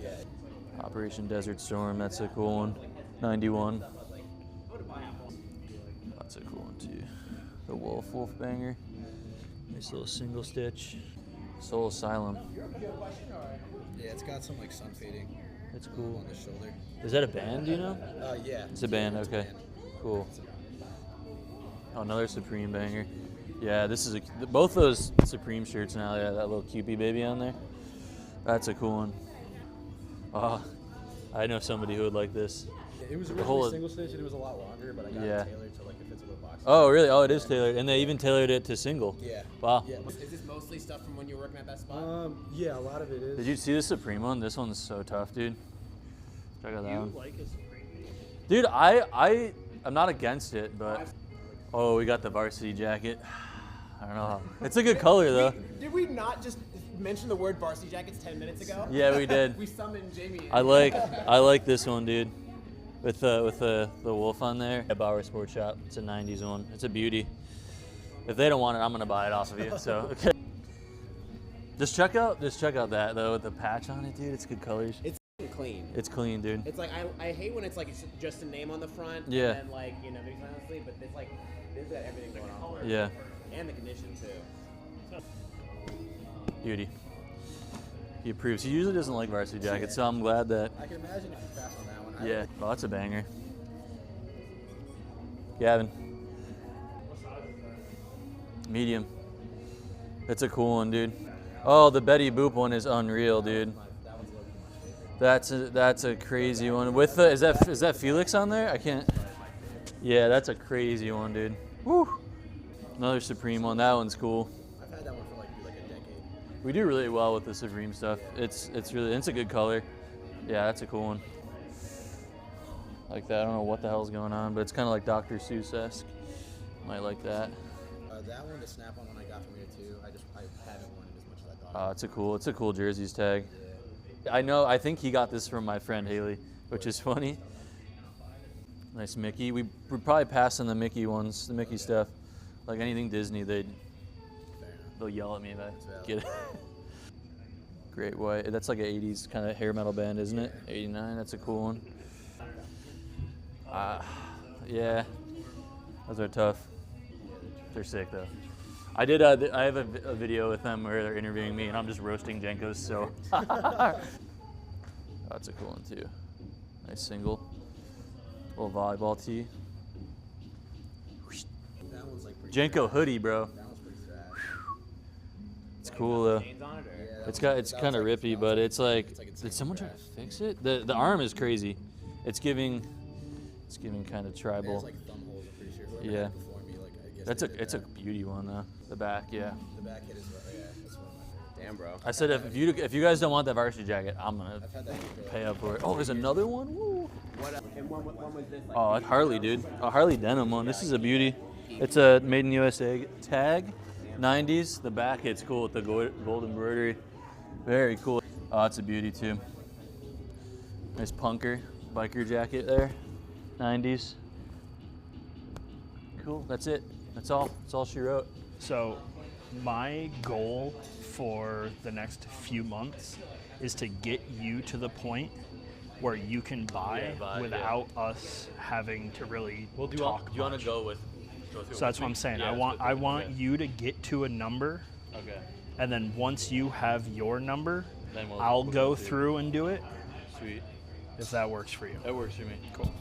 Speaker 6: Operation Desert Storm. That's a cool one. 91. That's a cool one too. The Wolf Banger. Nice little single stitch. Soul Asylum.
Speaker 7: Yeah, it's got some like sun fading.
Speaker 6: That's cool.
Speaker 7: On the shoulder.
Speaker 6: Is that a band, do you know?
Speaker 7: Yeah.
Speaker 6: It's a band,
Speaker 7: It's
Speaker 6: okay.
Speaker 7: a band.
Speaker 6: Cool. Oh, another Supreme banger. Yeah, this is both those Supreme shirts now. Yeah, that little Cupid baby on there. That's a cool one. Oh, I know somebody who would like this.
Speaker 7: It was
Speaker 6: The
Speaker 7: originally
Speaker 6: whole-
Speaker 7: single stitch and it was a lot longer, but I got
Speaker 6: Yeah.
Speaker 7: it tailored to like it fits a little box.
Speaker 6: Oh, really? Oh, it is tailored, and they even tailored it to single.
Speaker 7: Yeah.
Speaker 6: Wow.
Speaker 7: Yeah.
Speaker 1: Is this mostly stuff from when you were working at that spot?
Speaker 7: Yeah, a lot of it is.
Speaker 6: Did you see the Supreme one? This one's so tough, dude. Check out that
Speaker 3: You
Speaker 6: one.
Speaker 3: like a Supreme?
Speaker 6: Dude, I'm not against it, but oh, we got the varsity jacket. I don't know. It's a good color though.
Speaker 1: Did we not just mention the word varsity jackets 10 minutes ago?
Speaker 6: Yeah, we did.
Speaker 1: We summoned Jamie.
Speaker 6: I like this one, dude. With the wolf on there. At Bauer Sports Shop. It's a 90s one. It's a beauty. If they don't want it, I'm gonna buy it off of you. So okay. Just check out that though with the patch on it, dude. It's good colors.
Speaker 1: It's clean.
Speaker 6: It's clean, dude.
Speaker 1: It's like I hate when it's like it's just a name on the front.
Speaker 6: Yeah.
Speaker 1: And then like maybe silently, but it's like this got everything going on. For it.
Speaker 6: Yeah.
Speaker 1: And the condition too.
Speaker 6: Beauty. He approves. He usually doesn't like varsity jackets, so I'm glad that.
Speaker 7: I can imagine if you pass on that one.
Speaker 6: Yeah. Oh, that's a banger. Gavin. Medium. It's a cool one, dude. Oh, the Betty Boop one is unreal, dude. That's a crazy one. With the is that Felix on there? I can't. Yeah, that's a crazy one, dude. Woo. Another Supreme one. That one's cool.
Speaker 7: I've had that one for like a decade.
Speaker 6: We do really well with the Supreme stuff. It's a good color. Yeah, that's a cool one. Like that. I don't know what the hell's going on, but it's kind of like Dr. Seuss-esque. Might like that.
Speaker 7: That one, the snap-on one I got from here too. I haven't worn it as much as I thought.
Speaker 6: It's a cool jerseys tag. I think he got this from my friend Haley, which is funny. Nice Mickey. We're probably passing the Mickey ones, the Mickey stuff. Like anything Disney, they'll yell at me if I get it. Great white. That's like an 80s kind of hair metal band, isn't it? 89. That's a cool one. Yeah, those are tough. They're sick though. I have a video with them where they're interviewing me and I'm just roasting Jenkos. So that's a cool one too. Nice single. Little volleyball tee.
Speaker 7: That one's like pretty
Speaker 6: Jenko hoodie, bro.
Speaker 7: That one's pretty rad.
Speaker 6: It's cool though.
Speaker 1: Stains on it, or?
Speaker 6: It's kind of rippy, but it's like, did someone try to fix it? The arm is crazy. It's giving kind of tribal.
Speaker 7: There's like thumb holes, I'm pretty sure. Whoever
Speaker 6: Yeah.
Speaker 7: had it before me, like I guess
Speaker 6: It's a beauty one though. The back, yeah.
Speaker 7: The back hit is that's one of my favorites.
Speaker 1: Damn, bro.
Speaker 6: I said if you guys don't want that varsity jacket, I'm gonna
Speaker 7: I've had that for
Speaker 6: pay up for it. Oh, there's another one. Woo.
Speaker 1: What? And one was this? Like,
Speaker 6: Oh, Harley, dude. A Harley denim one. This is a beauty. It's a made in USA tag, 90s. The back hit's cool with the gold embroidery. Very cool. Oh, it's a beauty too. Nice punker biker jacket there, 90s. Cool. That's it. That's all. That's all she wrote.
Speaker 3: So my goal for the next few months is to get you to the point where you can buy without us having to really talk
Speaker 6: Do you want
Speaker 3: much.
Speaker 6: to go with?
Speaker 3: So that's what I'm saying.
Speaker 6: Yeah,
Speaker 3: I want you to get to a number,
Speaker 6: Okay.
Speaker 3: and then once you have your number,
Speaker 6: Then
Speaker 3: I'll go through and do it
Speaker 6: Sweet.
Speaker 3: if that works for you.
Speaker 6: That works for me.
Speaker 3: Cool.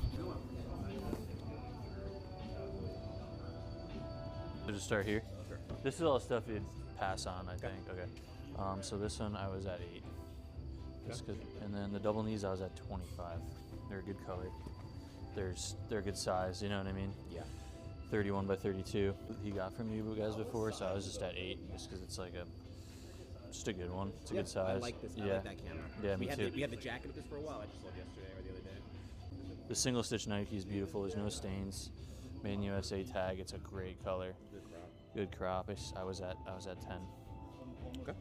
Speaker 6: We'll just start here. Sure. This is all stuff you'd pass on, I think. Okay. So this one I was at 8. Just good. And then the double knees I was at 25. They're a good color. They're a good size. You know what I mean?
Speaker 1: Yeah.
Speaker 6: 31 by 32. He got from you guys before, so I was just at 8, just because it's like just a good one. It's a good size.
Speaker 1: I like this. I
Speaker 6: Yeah.
Speaker 1: like that camera.
Speaker 6: Yeah, me too.
Speaker 1: We had the jacket of this for a while. I just sold yesterday or the other day.
Speaker 6: The single stitch Nike is beautiful. There's no stains. Made in USA tag. It's a great color. Good crop. I was at 10.
Speaker 1: Okay.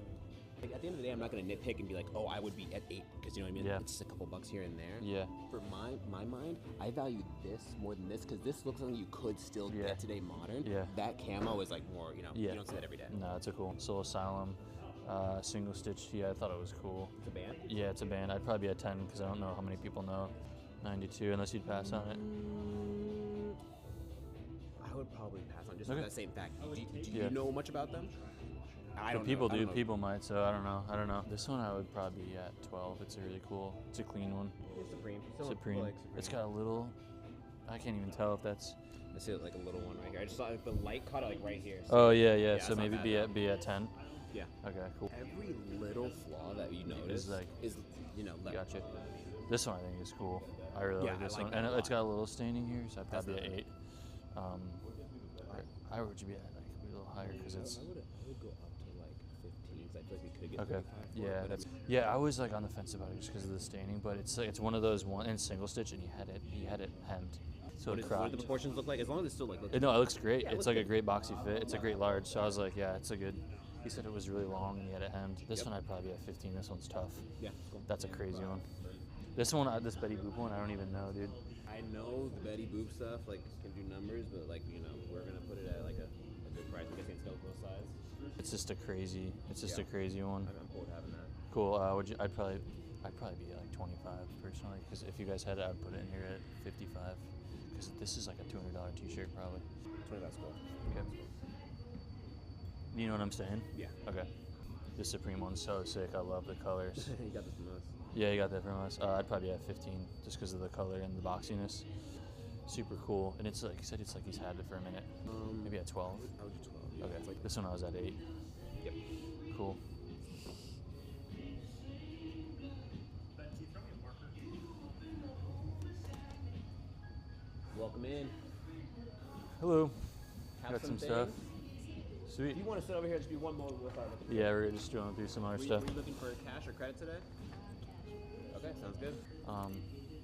Speaker 1: Like, at the end of the day, I'm not gonna nitpick and be like, oh, I would be at 8 because you know what I mean.
Speaker 6: Yeah.
Speaker 1: It's just a couple bucks here and there.
Speaker 6: Yeah.
Speaker 1: For my mind, I value this more than this because this looks like you could still
Speaker 6: Yeah.
Speaker 1: get today modern.
Speaker 6: Yeah.
Speaker 1: That camo is like more, you know,
Speaker 6: Yeah.
Speaker 1: you don't see that every day.
Speaker 6: No, it's a cool Soul Asylum single stitch. Yeah, I thought it was cool.
Speaker 1: It's a band.
Speaker 6: Yeah, it's a band. I'd probably be at 10 because I don't know how many people know 92 unless you'd pass on it.
Speaker 1: I would probably pass on just
Speaker 6: Okay.
Speaker 1: for that same fact. Do
Speaker 6: Yeah.
Speaker 1: you know much about them? I
Speaker 6: But
Speaker 1: don't
Speaker 6: people
Speaker 1: know. I
Speaker 6: do.
Speaker 1: don't know.
Speaker 6: People might. So I don't know. This one I would probably be at 12. It's a really cool. It's a clean one.
Speaker 1: It's Supreme.
Speaker 6: Supreme. It's got a little. I can't even tell if that's
Speaker 1: I see like a little one right here. I just saw like, the light caught it like right here.
Speaker 6: Oh yeah, yeah.
Speaker 1: it's
Speaker 6: So
Speaker 1: not
Speaker 6: maybe
Speaker 1: bad.
Speaker 6: be at 10.
Speaker 1: Yeah.
Speaker 6: Okay, cool.
Speaker 1: Every little flaw that you notice is you know, left.
Speaker 6: Gotcha. This one I think is cool. I really like this
Speaker 1: I like
Speaker 6: one,
Speaker 1: that
Speaker 6: and
Speaker 1: a
Speaker 6: it's
Speaker 1: lot.
Speaker 6: got a little staining here, so I'd probably be at
Speaker 1: not
Speaker 6: 8. Where would you be at? Like a little higher because it's.
Speaker 1: I would go up to like 15 because I feel like we could get
Speaker 6: Okay.
Speaker 1: 35.
Speaker 6: Yeah, that's. Yeah, I was like on the fence about it just because of the staining, but it's like it's one of those one in single stitch, and he had it hemmed, so
Speaker 1: What
Speaker 6: it
Speaker 1: do
Speaker 6: cropped.
Speaker 1: the proportions look like? As long as it's still like.
Speaker 6: No, it looks great.
Speaker 1: Yeah, it
Speaker 6: It's
Speaker 1: looks
Speaker 6: like a
Speaker 1: good.
Speaker 6: great boxy fit. It's a great large. So I was like, yeah, it's a good. He said it was really long and he had it hemmed. This one I'd probably be at 15. This one's tough.
Speaker 1: Yeah. Cool.
Speaker 6: That's a crazy one. This one, this Betty Boop one, I don't even know, dude.
Speaker 1: I know the Betty Boop stuff like can do numbers, but like you know we're gonna put it at like a good price. I guess it's still both sides.
Speaker 6: It's just a crazy one.
Speaker 1: I'm cool with having that.
Speaker 6: Cool. I'd probably be at like 25 personally, because if you guys had it, I'd put it in here at 55. Because this is like a $200 t-shirt probably.
Speaker 1: 20 cool.
Speaker 6: Okay. You know what I'm saying?
Speaker 1: Yeah.
Speaker 6: Okay. This Supreme one's so sick. I love the colors.
Speaker 1: You got this from us.
Speaker 6: Yeah, you got that from us. I'd probably be at 15 just because of the color and the boxiness. Super cool. And it's like he said, it's like he's had it for a minute. Maybe at 12.
Speaker 1: I would do 12. Yeah.
Speaker 6: Okay.
Speaker 1: It's like
Speaker 6: This one I was at 8.
Speaker 1: Yep.
Speaker 6: Cool.
Speaker 5: Ben, can you throw me a marker?
Speaker 1: Welcome in.
Speaker 6: Hello.
Speaker 1: Have
Speaker 6: Got some
Speaker 1: things.
Speaker 6: stuff. Sweet.
Speaker 1: If you want to sit over here, just be one more with our.
Speaker 6: Yeah, we're just going through some other
Speaker 1: Were
Speaker 6: stuff.
Speaker 1: you looking for cash or credit today? Okay, sounds good.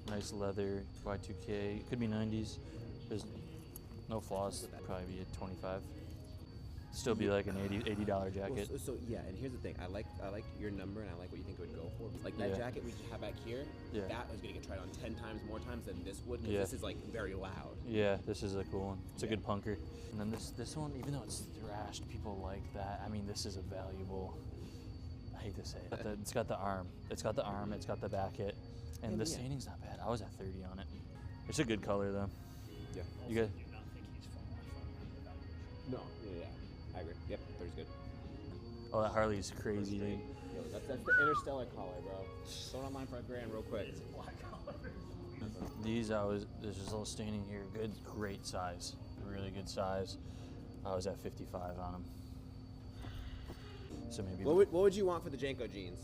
Speaker 6: Nice leather, Y2K. Could be 90s. There's no flaws. Probably be at 25. Still be like an $80 jacket.
Speaker 1: Well, so yeah, and here's the thing. I like your number, and I like what you think it would go for. Like that
Speaker 6: Yeah.
Speaker 1: jacket we have back here.
Speaker 6: Yeah.
Speaker 1: That is gonna get tried on 10 times more times than this would. Because
Speaker 6: Yeah.
Speaker 1: this is like very loud.
Speaker 6: Yeah, this is a cool one. It's a
Speaker 1: Yeah.
Speaker 6: good punker. And then this one, even though it's thrashed, people like that. I mean, this is a valuable. I hate to say it. It's got the arm. It's got the arm. It's got the backet, and the
Speaker 1: Yeah.
Speaker 6: staining's not bad. I was at 30 on it. It's a good color though.
Speaker 1: Yeah.
Speaker 6: You good?
Speaker 5: Do not think he's from evaluation.
Speaker 1: No. Yeah. I agree. Yep. 30's good.
Speaker 6: Oh, that Harley's crazy, dude.
Speaker 1: Yo, that's the Interstellar collar, bro. Throw it online for $1,000 real quick.
Speaker 6: There's just a little staining here. Good, great size. Really good size. I was at 55 on them. So maybe.
Speaker 1: What would you want for the Janko jeans?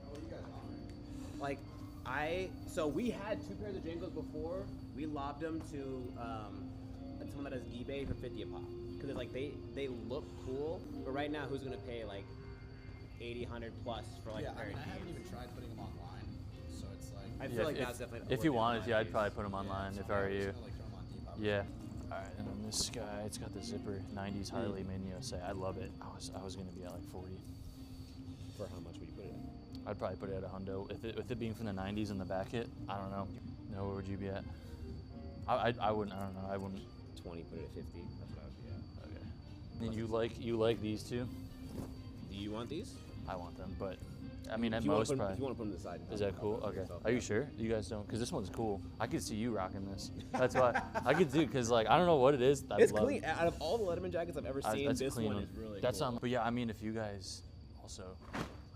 Speaker 1: What are you guys offering? So we had 2 pairs of Jankos before. We lobbed them to someone that has eBay for 50 a pop. Because like they look cool, but right now who's gonna pay like 80, 100 plus for like a pair of
Speaker 7: I haven't
Speaker 1: jeans?
Speaker 7: even tried putting them online, so it's like.
Speaker 1: I feel
Speaker 6: Yeah,
Speaker 1: like
Speaker 6: if,
Speaker 1: that's definitely.
Speaker 6: if you wanted to, I'd probably put them online
Speaker 7: so
Speaker 6: if I were
Speaker 7: was
Speaker 6: you.
Speaker 7: gonna, like, throw 'em on Depop.
Speaker 6: Yeah. All right, and then this guy, it's got the zipper, 90s Harley made in USA. I love it. I was gonna be at like 40.
Speaker 1: For how much would you put it in?
Speaker 6: I'd probably put it at a hundo. With it being from the 90s in the backet, I don't know. No, where would you be at? I wouldn't. I don't know. I wouldn't.
Speaker 1: 20, put it at 50. That's what I would be at.
Speaker 6: Okay. And you like these two?
Speaker 1: Do you want these?
Speaker 6: I want them, but I mean, at
Speaker 1: If you wanna
Speaker 6: most,
Speaker 1: put 'em-
Speaker 6: probably.
Speaker 1: If you want to put them to the side.
Speaker 6: Is that cool? Okay.
Speaker 1: yourself,
Speaker 6: Are you
Speaker 1: yeah.
Speaker 6: sure? You guys don't? Because this one's cool. I could see you rocking this. That's why I could do. Because like I don't know what it is. I
Speaker 1: It's
Speaker 6: love
Speaker 1: clean. Out of all the Letterman jackets I've ever seen,
Speaker 6: That's a
Speaker 1: this
Speaker 6: clean
Speaker 1: one is really
Speaker 6: That's
Speaker 1: cool.
Speaker 6: But yeah, I mean, if you guys also,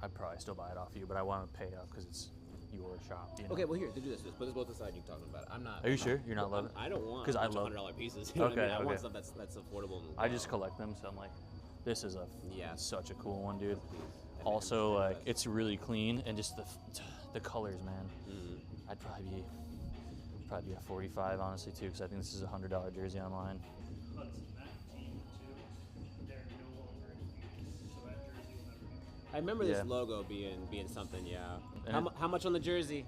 Speaker 6: I'd probably still buy it off you, but I want to pay up because it's your shop. You know?
Speaker 1: Okay, well here, to do this. Put this both aside. You can talk about it. I'm not.
Speaker 6: Are you sure you're not loving it?
Speaker 1: I don't want
Speaker 6: 'Cause I
Speaker 1: a bunch
Speaker 6: love-
Speaker 1: of $100 pieces. You know what I
Speaker 6: Okay,
Speaker 1: mean? I want
Speaker 6: okay.
Speaker 1: stuff that's affordable. And
Speaker 6: I just collect them, so I'm like, this is
Speaker 1: Yeah.
Speaker 6: such a cool one, dude.
Speaker 1: I
Speaker 6: Also,
Speaker 1: think
Speaker 6: like, it's really clean and just the colors, man.
Speaker 1: Mm-hmm.
Speaker 6: I'd probably be at 45, honestly, too, because I think this is a $100 jersey online.
Speaker 5: Hudson, that team too, they're no longer in use, so that jersey will never be.
Speaker 1: I remember
Speaker 6: Yeah.
Speaker 1: this logo being something. Yeah.
Speaker 6: And
Speaker 1: How much on the jersey?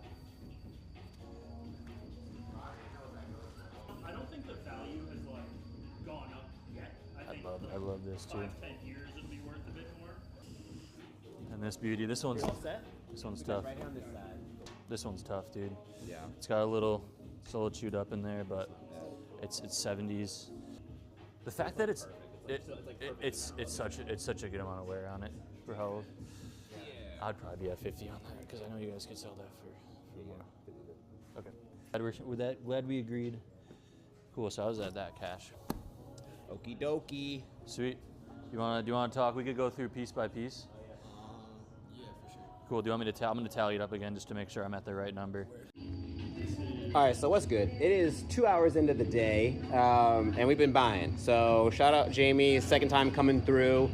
Speaker 5: I don't think the value has like gone up yet. I think
Speaker 6: I love this too.
Speaker 5: 5-10 years it'll be worth a bit more.
Speaker 6: And this beauty, this one's
Speaker 1: set?
Speaker 6: tough.
Speaker 1: Right here on this side.
Speaker 6: This one's tough, dude.
Speaker 1: Yeah.
Speaker 6: It's got a little chewed up in there, but it's 70s. The fact that it's such a good amount of wear on it for how old. I'd probably be at 50 on that because I know you guys could sell that for more. Okay. Glad we agreed. Cool. So I was at that cash.
Speaker 1: Okie dokie.
Speaker 6: Sweet. Do you wanna talk? We could go through piece by piece.
Speaker 7: Yeah, for sure.
Speaker 6: Cool. Do you want me to I'm gonna tally it up again just to make sure I'm at the right number.
Speaker 5: This is
Speaker 1: All right, so what's good? It is 2 hours into the day, and we've been buying. So shout out Jamie, second time coming through.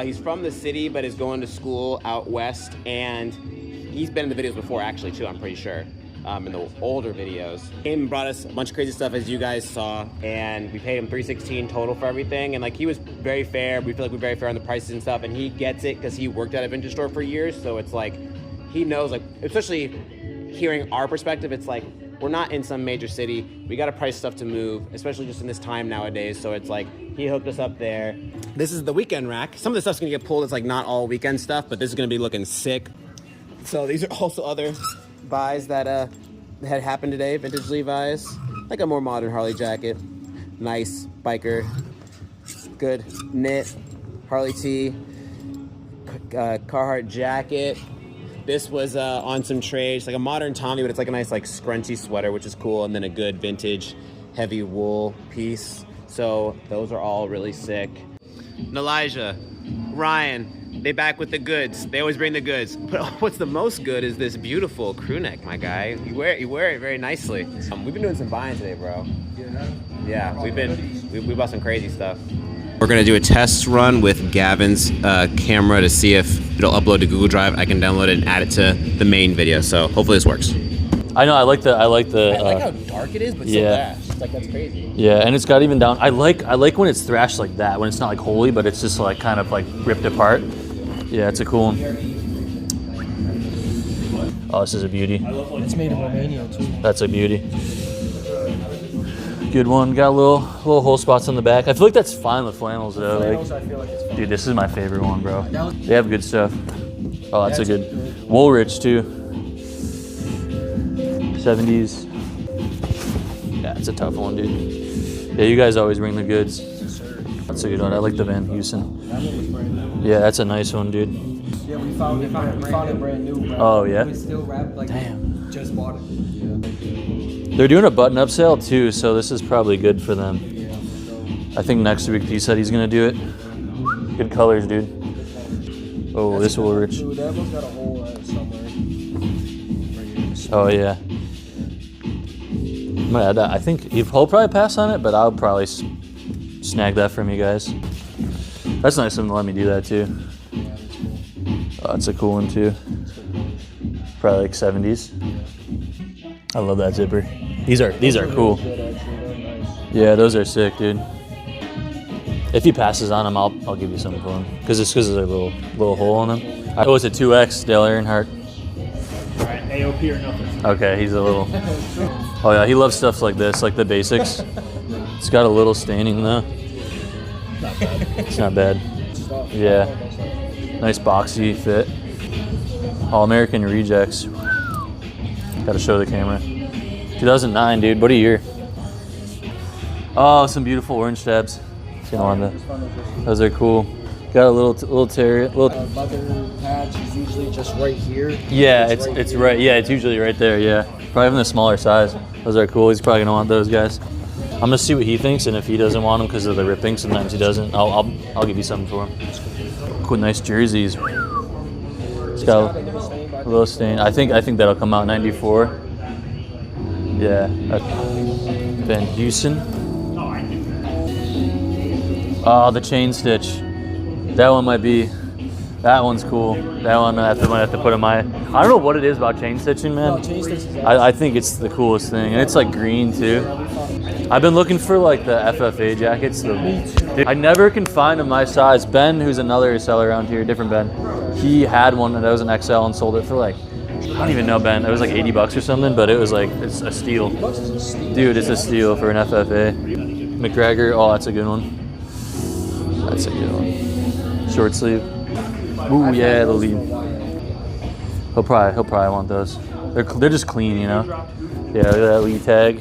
Speaker 1: He's from the city, but is going to school out west, and he's been in the videos before, actually, too, I'm pretty sure, in the older videos. Came and brought us a bunch of crazy stuff, as you guys saw, and we paid him $316 total for everything, and like he was very fair. We feel like we're very fair on the prices and stuff, and he gets it because he worked at a vintage store for years, so it's like, he knows, like, especially hearing our perspective, it's like, we're not in some major city. We got to price stuff to move, especially just in this time nowadays. So it's like, he hooked us up there. This is the weekend rack. Some of the stuff's gonna get pulled. It's like not all weekend stuff, but this is gonna be looking sick. So these are also other buys that had happened today, vintage Levi's. Like a more modern Harley jacket. Nice biker, good knit, Harley tee, Carhartt jacket. This was on some trade. It's like a modern Tommy, but it's like a nice like scrunchy sweater, which is cool. And then a good vintage heavy wool piece. So those are all really sick. Nelijah, Ryan, they back with the goods. They always bring the goods. But what's the most good is this beautiful crew neck, my guy. You wear it very nicely. We've been doing some buying today, bro. Yeah, we bought some crazy stuff. We're gonna do a test run with Gavin's camera to see if it'll upload to Google Drive. I can download it and add it to the main video. So hopefully this works.
Speaker 6: I know. I like the.
Speaker 1: I like how dark it is, but
Speaker 6: yeah.
Speaker 1: so flash. It's like that's crazy.
Speaker 6: Yeah, and it's got even down. I like when it's thrashed like that. When it's not like holy, but it's just like kind of like ripped apart. Yeah, it's a cool one. Oh, this is a beauty.
Speaker 5: It's made in Romania too.
Speaker 6: That's a beauty. Good one. Got little hole spots on the back. I feel like that's fine with flannels though.
Speaker 5: Flannels, I feel like it's fine.
Speaker 6: Dude, this is my favorite one, bro. They have good stuff. Oh, that's a good. Woolrich too. 70s. Yeah, it's a tough one, dude. Yeah, you guys always bring the goods.
Speaker 5: Yes, sir.
Speaker 6: That's a good one. I like the Van Heusen.
Speaker 5: That one was brand new.
Speaker 6: Yeah, that's a nice one, dude.
Speaker 5: Yeah, we found it brand new. Bro.
Speaker 6: Oh, yeah?
Speaker 5: We still wrapped like.
Speaker 6: Damn.
Speaker 5: Just bought it. Yeah.
Speaker 6: They're doing a button-up sale too, so this is probably good for them.
Speaker 5: Yeah. So,
Speaker 6: I think next week he said he's gonna do it. Good colors, dude. Oh, this Woolrich.
Speaker 5: dude, that one's got a hole somewhere. Right here.
Speaker 6: Oh yeah. I'm gonna add that. I think he'll probably pass on it, but I'll probably snag that from you guys. That's nice of him to let me do that too. Oh, that's a cool one too. Probably like 70s. I love that zipper. These are cool. Yeah, those are sick, dude. If he passes on them, I'll give you some for him because there's a little hole in them. Oh, it's a 2X Dale Earnhardt.
Speaker 3: All right, AOP or nothing.
Speaker 6: Okay, he's a little. Oh yeah, he loves stuff like this, like the basics. It's got a little staining though.
Speaker 3: Not bad.
Speaker 6: It's not bad. Yeah, nice boxy fit. All American Rejects. Got to show the camera. 2009, dude. What a year. Oh, some beautiful orange tabs. Those are cool. Got a little terrier.
Speaker 5: Leather patch is usually just right here.
Speaker 6: Yeah, it's right. Yeah, it's usually right there. Yeah, probably in the smaller size. Those are cool. He's probably gonna want those guys. I'm gonna see what he thinks, and if he doesn't want them because of the ripping, sometimes he doesn't. I'll give you something for him. Cool, nice jerseys. It's got a little stain. I think that'll come out 94. Yeah, Van Heusen. Oh, the chain stitch. That one might be. That one's cool. That one I might have to put in my. I don't know what it is about chain stitching, man. I think it's the coolest thing, and it's like green too. I've been looking for like the FFA jackets. I never can find them my size. Ben, who's another seller around here, different Ben, he had one that was an XL and sold it for like, I don't even know, Ben. It was like $80 or something, but it was like, it's a steal. Dude, it's a steal for an FFA. McGregor, oh, that's a good one. That's a good one. Short sleeve. Ooh, yeah, the lead. He'll probably want those. They're just clean, you know. Yeah, look at that lead tag.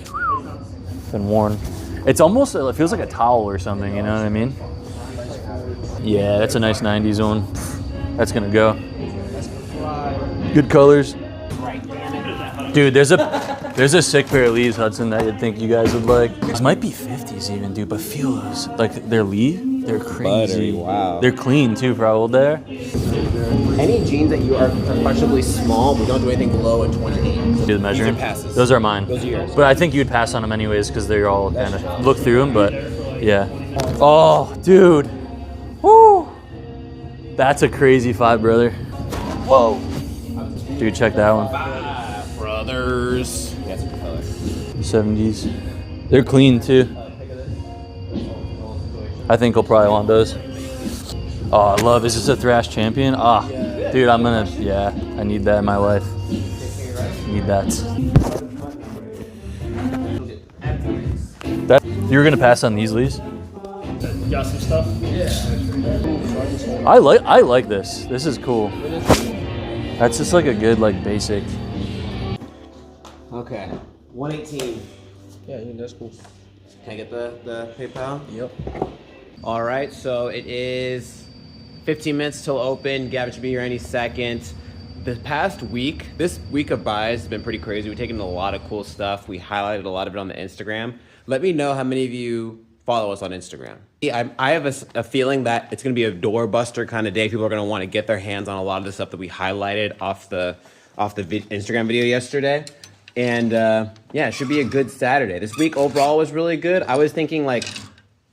Speaker 6: Been worn. It's almost, it feels like a towel or something, you know what I mean? Yeah, that's a nice 90s one. That's gonna go. Good colors. Dude, there's a sick pair of Lee's, Hudson, that you'd think you guys would like. These might be 50s even, dude, but feel those. Like, they're Lee. They're crazy.
Speaker 1: Buttery, wow.
Speaker 6: They're clean too for how old they are.
Speaker 1: Any jeans that you are questionably small, we don't do anything below a 28.
Speaker 6: Do the measuring.
Speaker 1: These are passes.
Speaker 6: Those are mine.
Speaker 1: Those are yours.
Speaker 6: But I think you'd pass on them anyways because they're all kind of look through them. But yeah. Oh, dude. Woo. That's a crazy 5, brother. Whoa. Dude, check that one.
Speaker 1: Brothers. That's a good color.
Speaker 6: 70s. They're clean too. I think he'll probably want those. Oh, I love. Is this a Thrash Champion? Ah, dude, I'm gonna. Yeah, I need that in my life. Need that. You were gonna pass on these, Lees?
Speaker 3: Got some stuff?
Speaker 6: I like this. This is cool. That's just like a good like basic.
Speaker 1: Okay. 118.
Speaker 7: Yeah, that's cool.
Speaker 1: Can I get the PayPal?
Speaker 7: Yep.
Speaker 1: All right, so it is 15 minutes till open. Gavin should be here any second. The past week, this week of buys has been pretty crazy. We've taken a lot of cool stuff. We highlighted a lot of it on the Instagram. Let me know how many of you follow us on Instagram. I have a feeling that it's going to be a doorbuster kind of day. People are going to want to get their hands on a lot of the stuff that we highlighted off the Instagram video yesterday. And yeah, it should be a good Saturday. This week overall was really good. I was thinking like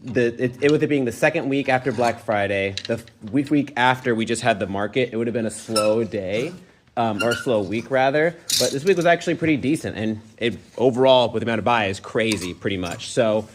Speaker 1: with it being the second week after Black Friday, the week after we just had the market, it would have been a slow day, or a slow week rather. But this week was actually pretty decent, and it overall with the amount of buy is crazy pretty much. So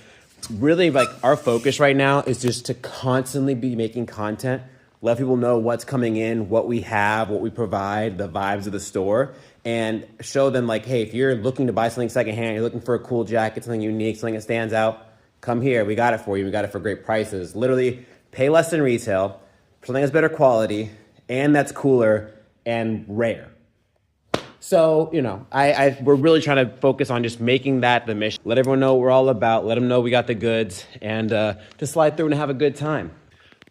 Speaker 1: really like our focus right now is just to constantly be making content, let people know what's coming in, what we have, what we provide, the vibes of the store, and show them like, hey, if you're looking to buy something secondhand, you're looking for a cool jacket, something unique, something that stands out, come here. We got it for you. We got it for great prices. Literally pay less than retail, something that's better quality, and that's cooler and rare. So, you know, we're really trying to focus on just making that the mission. Let everyone know what we're all about. Let them know we got the goods, and just slide through and have a good time.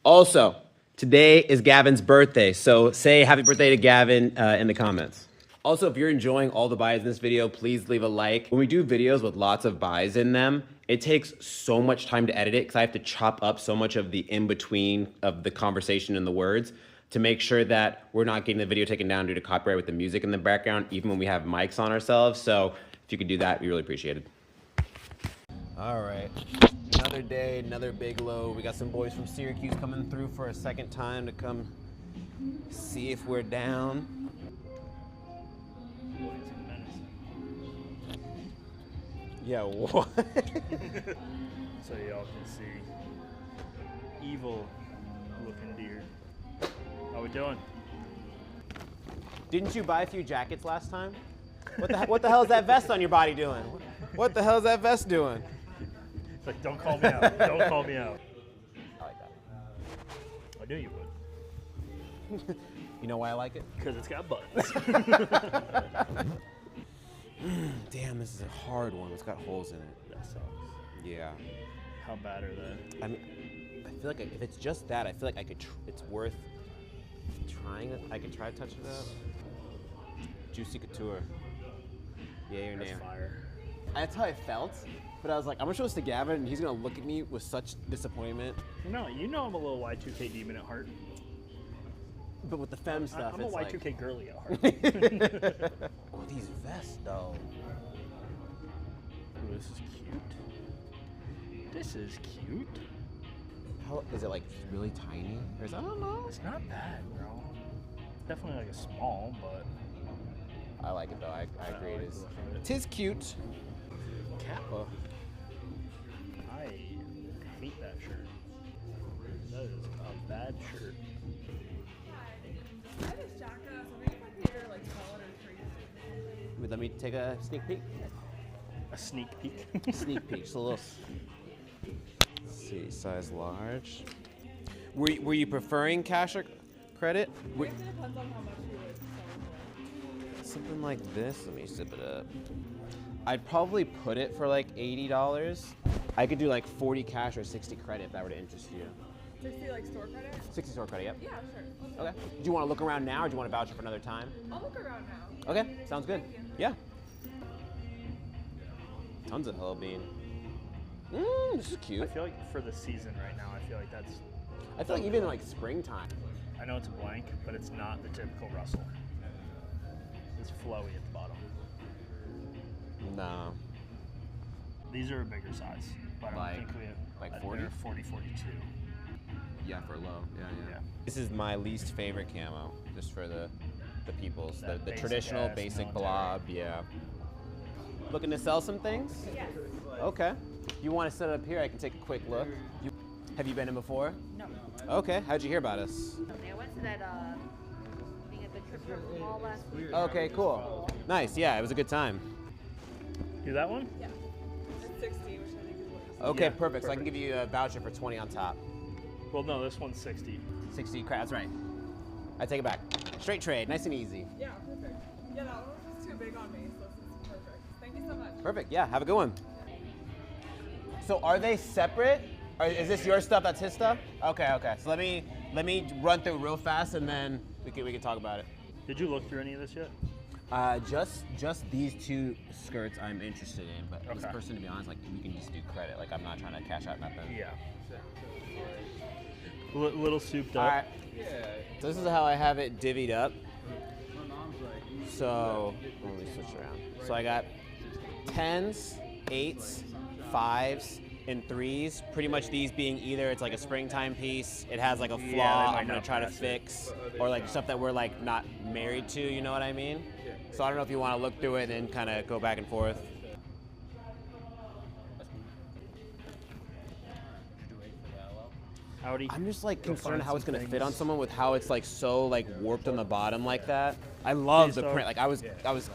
Speaker 1: Also, today is Gavin's birthday, so say happy birthday to Gavin in the comments. Also, if you're enjoying all the buys in this video, please leave a like. When we do videos with lots of buys in them, it takes so much time to edit it because I have to chop up so much of the in-between of the conversation and the words to make sure that we're not getting the video taken down due to copyright with the music in the background, even when we have mics on ourselves. So if you could do that, we really appreciate it. All right, another day, another big load. We got some boys from Syracuse coming through for a second time to come see if we're down. Yeah, what?
Speaker 3: So y'all can see evil looking deer. How we doing?
Speaker 1: Didn't you buy a few jackets last time? What the hell is that vest on your body doing? What the hell is that vest doing?
Speaker 3: It's like, don't call me out. Don't call me out.
Speaker 1: I like that.
Speaker 3: I knew you would.
Speaker 1: You know why I like it?
Speaker 3: Because it's got buttons.
Speaker 1: Damn, this is a hard one. It's got holes in it.
Speaker 3: That sucks.
Speaker 1: Yeah.
Speaker 3: How bad are they?
Speaker 1: I mean, I feel like if it's just that, I feel like I could. It's worth trying it. I could try to touch it up. Juicy Couture. Yeah, your name.
Speaker 3: Fire.
Speaker 1: That's how I felt. But I was like, I'm gonna show this to Gavin, and he's gonna look at me with such disappointment.
Speaker 3: No, you know I'm a little Y2K demon at heart.
Speaker 1: But with the femme stuff,
Speaker 3: I'm a
Speaker 1: it's
Speaker 3: Y2K
Speaker 1: like...
Speaker 3: girly at heart.
Speaker 1: Oh, these vests, though.
Speaker 3: Ooh, this is cute. This is cute.
Speaker 1: How is it like really tiny? Or is I don't know.
Speaker 3: It's not bad, bro. Definitely like a small, but
Speaker 1: I like it though. I agree.
Speaker 3: like
Speaker 1: It is.
Speaker 3: the look of it.
Speaker 1: Tis cute. Kappa.
Speaker 3: I hate that shirt. That is a bad shirt.
Speaker 8: I have this jacket, so maybe if I could either like sell it or trade it.
Speaker 1: Wait, let me take a sneak peek.
Speaker 3: A sneak peek.
Speaker 1: Sneak peek. Just a little. Let's see, size large. Were you preferring cash or credit?
Speaker 8: I guess it depends on how much you would sell it
Speaker 1: Something like this. Let me zip it up. I'd probably put it for like $80. I could do like 40 cash or 60 credit if that were to interest you.
Speaker 8: for. 60 like store credit?
Speaker 1: 60 store credit, yep.
Speaker 8: Yeah, sure. Let's
Speaker 1: Okay. Do you want to look around now or do you want to vouch it for another time?
Speaker 8: I'll look around now.
Speaker 1: Okay, sounds good.
Speaker 8: Thank you.
Speaker 1: Yeah. Tons of hella bean. This is cute.
Speaker 3: I feel like for the season right now, I feel like that's.
Speaker 1: I feel like even like springtime.
Speaker 3: I know it's a blank, but it's not the typical Russell. It's flowy at the bottom.
Speaker 1: No.
Speaker 3: These are a bigger size, but I
Speaker 1: Like-
Speaker 3: don't think we have
Speaker 1: like
Speaker 3: they're
Speaker 1: 40?
Speaker 3: 40, 42.
Speaker 1: Yeah, for low.
Speaker 3: Yeah.
Speaker 1: This is my least favorite camo, just for the peoples. The
Speaker 3: That
Speaker 1: traditional
Speaker 3: basic-ass
Speaker 1: basic
Speaker 3: military.
Speaker 1: blob, yeah. Looking to sell some things?
Speaker 2: Yes.
Speaker 1: Okay. You want to set it up here? I can take a quick look. Have you been in before?
Speaker 2: No.
Speaker 1: Okay. How'd you hear about us?
Speaker 2: I went to that thing at the trip mall last week.
Speaker 1: Okay, cool. Nice. Yeah, it was a good time.
Speaker 3: Do that one?
Speaker 8: Yeah. It's 60, which I think is what you said.
Speaker 1: Okay,
Speaker 3: Yeah,
Speaker 1: perfect. So I can give you a voucher for 20 on top.
Speaker 3: Well, no, this one's 60.
Speaker 1: 60 crap. That's right. I take it back. Straight trade. Nice and easy.
Speaker 8: Yeah, perfect. Yeah, that one was just too big on me, so this is perfect. Thank you so much.
Speaker 1: Perfect. Yeah. Have a good one. So are they separate? Or is this your stuff? That's his stuff? Okay. Okay. So let me run through real fast, and then we can talk about it.
Speaker 3: Did you look through any of this yet?
Speaker 1: Just these two skirts I'm interested in, but this
Speaker 3: Okay.
Speaker 1: person, to be honest, like we can just do credit. Like I'm not trying to cash out nothing.
Speaker 3: Yeah. Little souped
Speaker 1: All
Speaker 3: up.
Speaker 1: right. So this is how I have it divvied up. So let me switch around. So I got 10s, 8s, 5s, and 3s. Pretty much these being either it's like a springtime piece, it has like a
Speaker 3: Yeah, they
Speaker 1: flaw
Speaker 3: might
Speaker 1: I'm gonna
Speaker 3: not
Speaker 1: try to
Speaker 3: pass it.
Speaker 1: fix, or like stuff that we're like not married to. You know what I mean? So I don't know if you want to look through it and kind of go back and forth.
Speaker 3: Howdy.
Speaker 1: I'm just like
Speaker 3: Go
Speaker 1: concerned
Speaker 3: find
Speaker 1: how it's
Speaker 3: some
Speaker 1: gonna fit
Speaker 3: things.
Speaker 1: on someone with how it's like so like warped on the bottom like that. I love
Speaker 3: Okay,
Speaker 1: the
Speaker 3: so-
Speaker 1: print. Like I was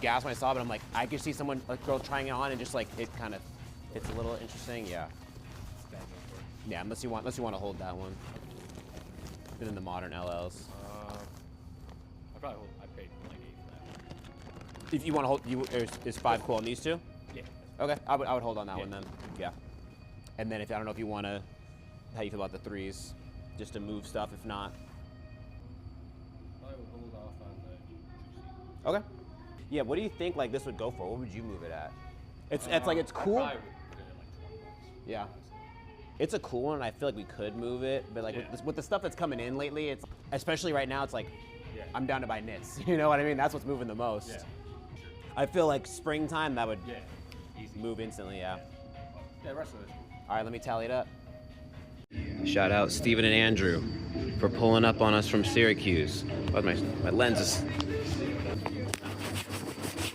Speaker 1: gassed when I saw it, but I'm like I could see someone, a girl trying it on and just like it kind of, it's a little interesting. Yeah. Yeah, unless you want to hold that one. And then the modern LLs.
Speaker 4: I paid like 8 for that.
Speaker 1: If you want to hold, is 5 cool on these two?
Speaker 4: Yeah.
Speaker 1: Okay, I would hold on that one then. Yeah. And then if I don't know if you want to, how you feel about the 3s, just to move stuff. If not,
Speaker 4: I would hold off on the
Speaker 1: okay. Yeah. What do you think like this would go for? What would you move it at? It's like it's
Speaker 4: I
Speaker 1: cool.
Speaker 4: probably would put it at like 20 bucks.
Speaker 1: Yeah. It's a cool one, and I feel like we could move it, but like with the stuff that's coming in lately, it's especially right now, it's like I'm down to buy knits. You know what I mean? That's what's moving the most.
Speaker 4: Yeah.
Speaker 1: I feel like springtime that would
Speaker 4: Easy.
Speaker 1: move instantly. Yeah.
Speaker 4: Yeah, the rest of it.
Speaker 1: All right, let me tally it up. Shout out Steven and Andrew for pulling up on us from Syracuse. Oh, my lens is.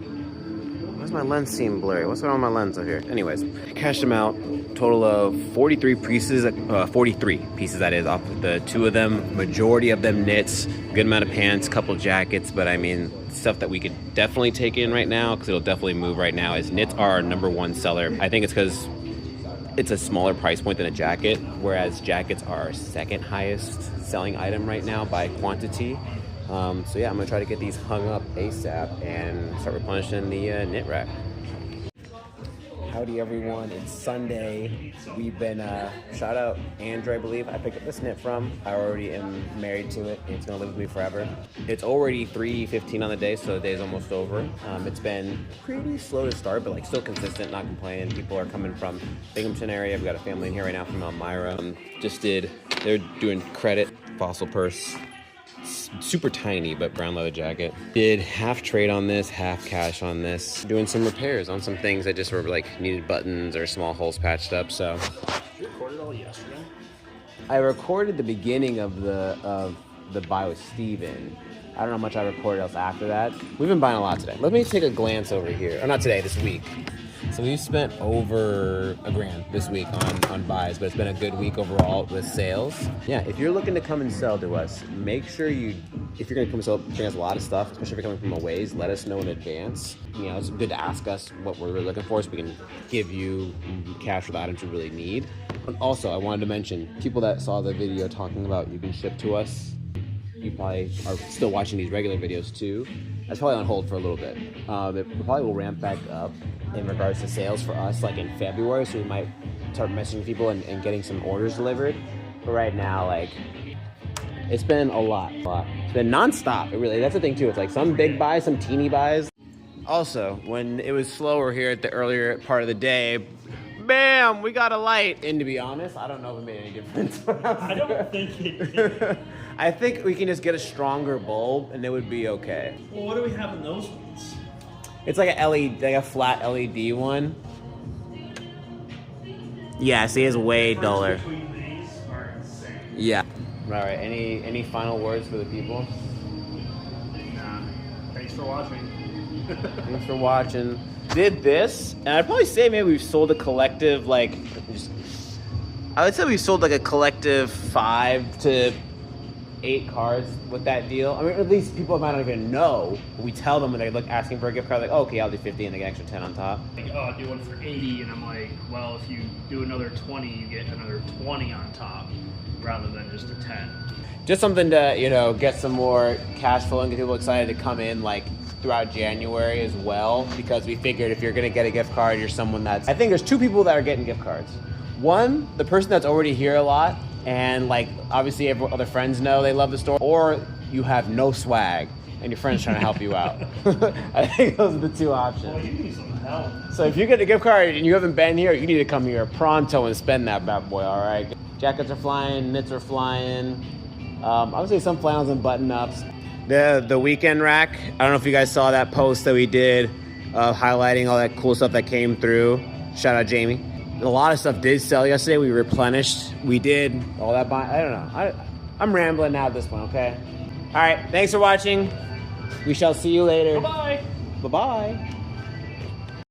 Speaker 1: Why does my lens seem blurry? What's wrong with my lens over here? Anyways, cashed them out. Total of 43 pieces, 43 pieces that is, off of the 2 of them. Majority of them knits, good amount of pants, couple jackets, but I mean, stuff that we could definitely take in right now, because it'll definitely move right now, is knits are our #1 seller. I think it's because it's a smaller price point than a jacket, whereas jackets are our 2nd highest selling item right now by quantity. So yeah, I'm gonna try to get these hung up ASAP and start replenishing the knit rack. Howdy everyone, it's Sunday. We've been, shout out Andrew, I believe I picked up this knit from. I already am married to it. It's gonna live with me forever. It's already 3:15 on the day, so the day's almost over. It's been pretty slow to start, but like still consistent, not complaining. People are coming from Binghamton area. We've got a family in here right now from Elmira. They're doing credit, fossil purse. Super tiny, but brown leather jacket. Did half trade on this, half cash on this. Doing some repairs on some things that just were like needed buttons or small holes patched up. So
Speaker 3: You recorded all yesterday?
Speaker 1: I recorded the beginning of the buy with Steven. I don't know how much I recorded else after that. We've been buying a lot today. Let me take a glance over here. Or not today, this week. So we've spent over $1,000 this week on buys, but it's been a good week overall with sales. Yeah, if you're looking to come and sell to us, make sure if you're gonna come and sell, bring us a lot of stuff, especially if you're coming from a ways, let us know in advance. You know, it's good to ask us what we're really looking for so we can give you cash for the items you really need. And also, I wanted to mention, people that saw the video talking about you can ship to us, you probably are still watching these regular videos too. That's probably on hold for a little bit. It probably will ramp back up in regards to sales for us like in February, so we might start messaging people and getting some orders delivered. But right now, like, it's been a lot. It's been nonstop. It really, that's the thing too. It's like some big buys, some teeny buys. Also, when it was slower here at the earlier part of the day, Bam! We got a light. And to be honest, I don't know if it made any difference.
Speaker 3: I don't think it did.
Speaker 1: I think we can just get a stronger bulb and it would be okay.
Speaker 3: Well, what do we have in those ones?
Speaker 1: It's like a LED, like a flat LED one. Yeah, see, it's way duller.
Speaker 3: Between these are insane.
Speaker 1: Yeah. All right. Any final words for the people?
Speaker 3: Nah. Thanks for watching.
Speaker 1: Thanks for watching. Did this, and I'd probably say maybe we've sold a collective I would say we've sold like a collective 5 to 8 cards with that deal. I mean, at least people might not even know. We tell them when they look asking for a gift card, like, oh, okay, I'll do 50 and they get an extra 10 on top.
Speaker 3: Like, oh, I'll do one for 80, and I'm like, well, if you do another 20, you get another 20 on top, rather than just a 10.
Speaker 1: Just something to, you know, get some more cash flow and get people excited to come in like throughout January as well, because we figured if you're gonna get a gift card, you're someone that's, I think there's 2 people that are getting gift cards. One, the person that's already here a lot, and like obviously other friends know they love the store, or you have no swag and your friend's trying to help you out. I think those are the 2 options.
Speaker 3: Well, you need some help.
Speaker 1: So if you get a gift card and you haven't been here, you need to come here pronto and spend that bad boy, all right? Jackets are flying, knits are flying. I would say some flannels and button-ups. The weekend rack, I don't know if you guys saw that post that we did highlighting all that cool stuff that came through. Shout out Jamie. A lot of stuff did sell yesterday. We replenished. We did all that buy. I don't know. I'm rambling now at this point, okay? All right. Thanks for watching. We shall see you later.
Speaker 3: Bye-bye.
Speaker 1: Bye-bye.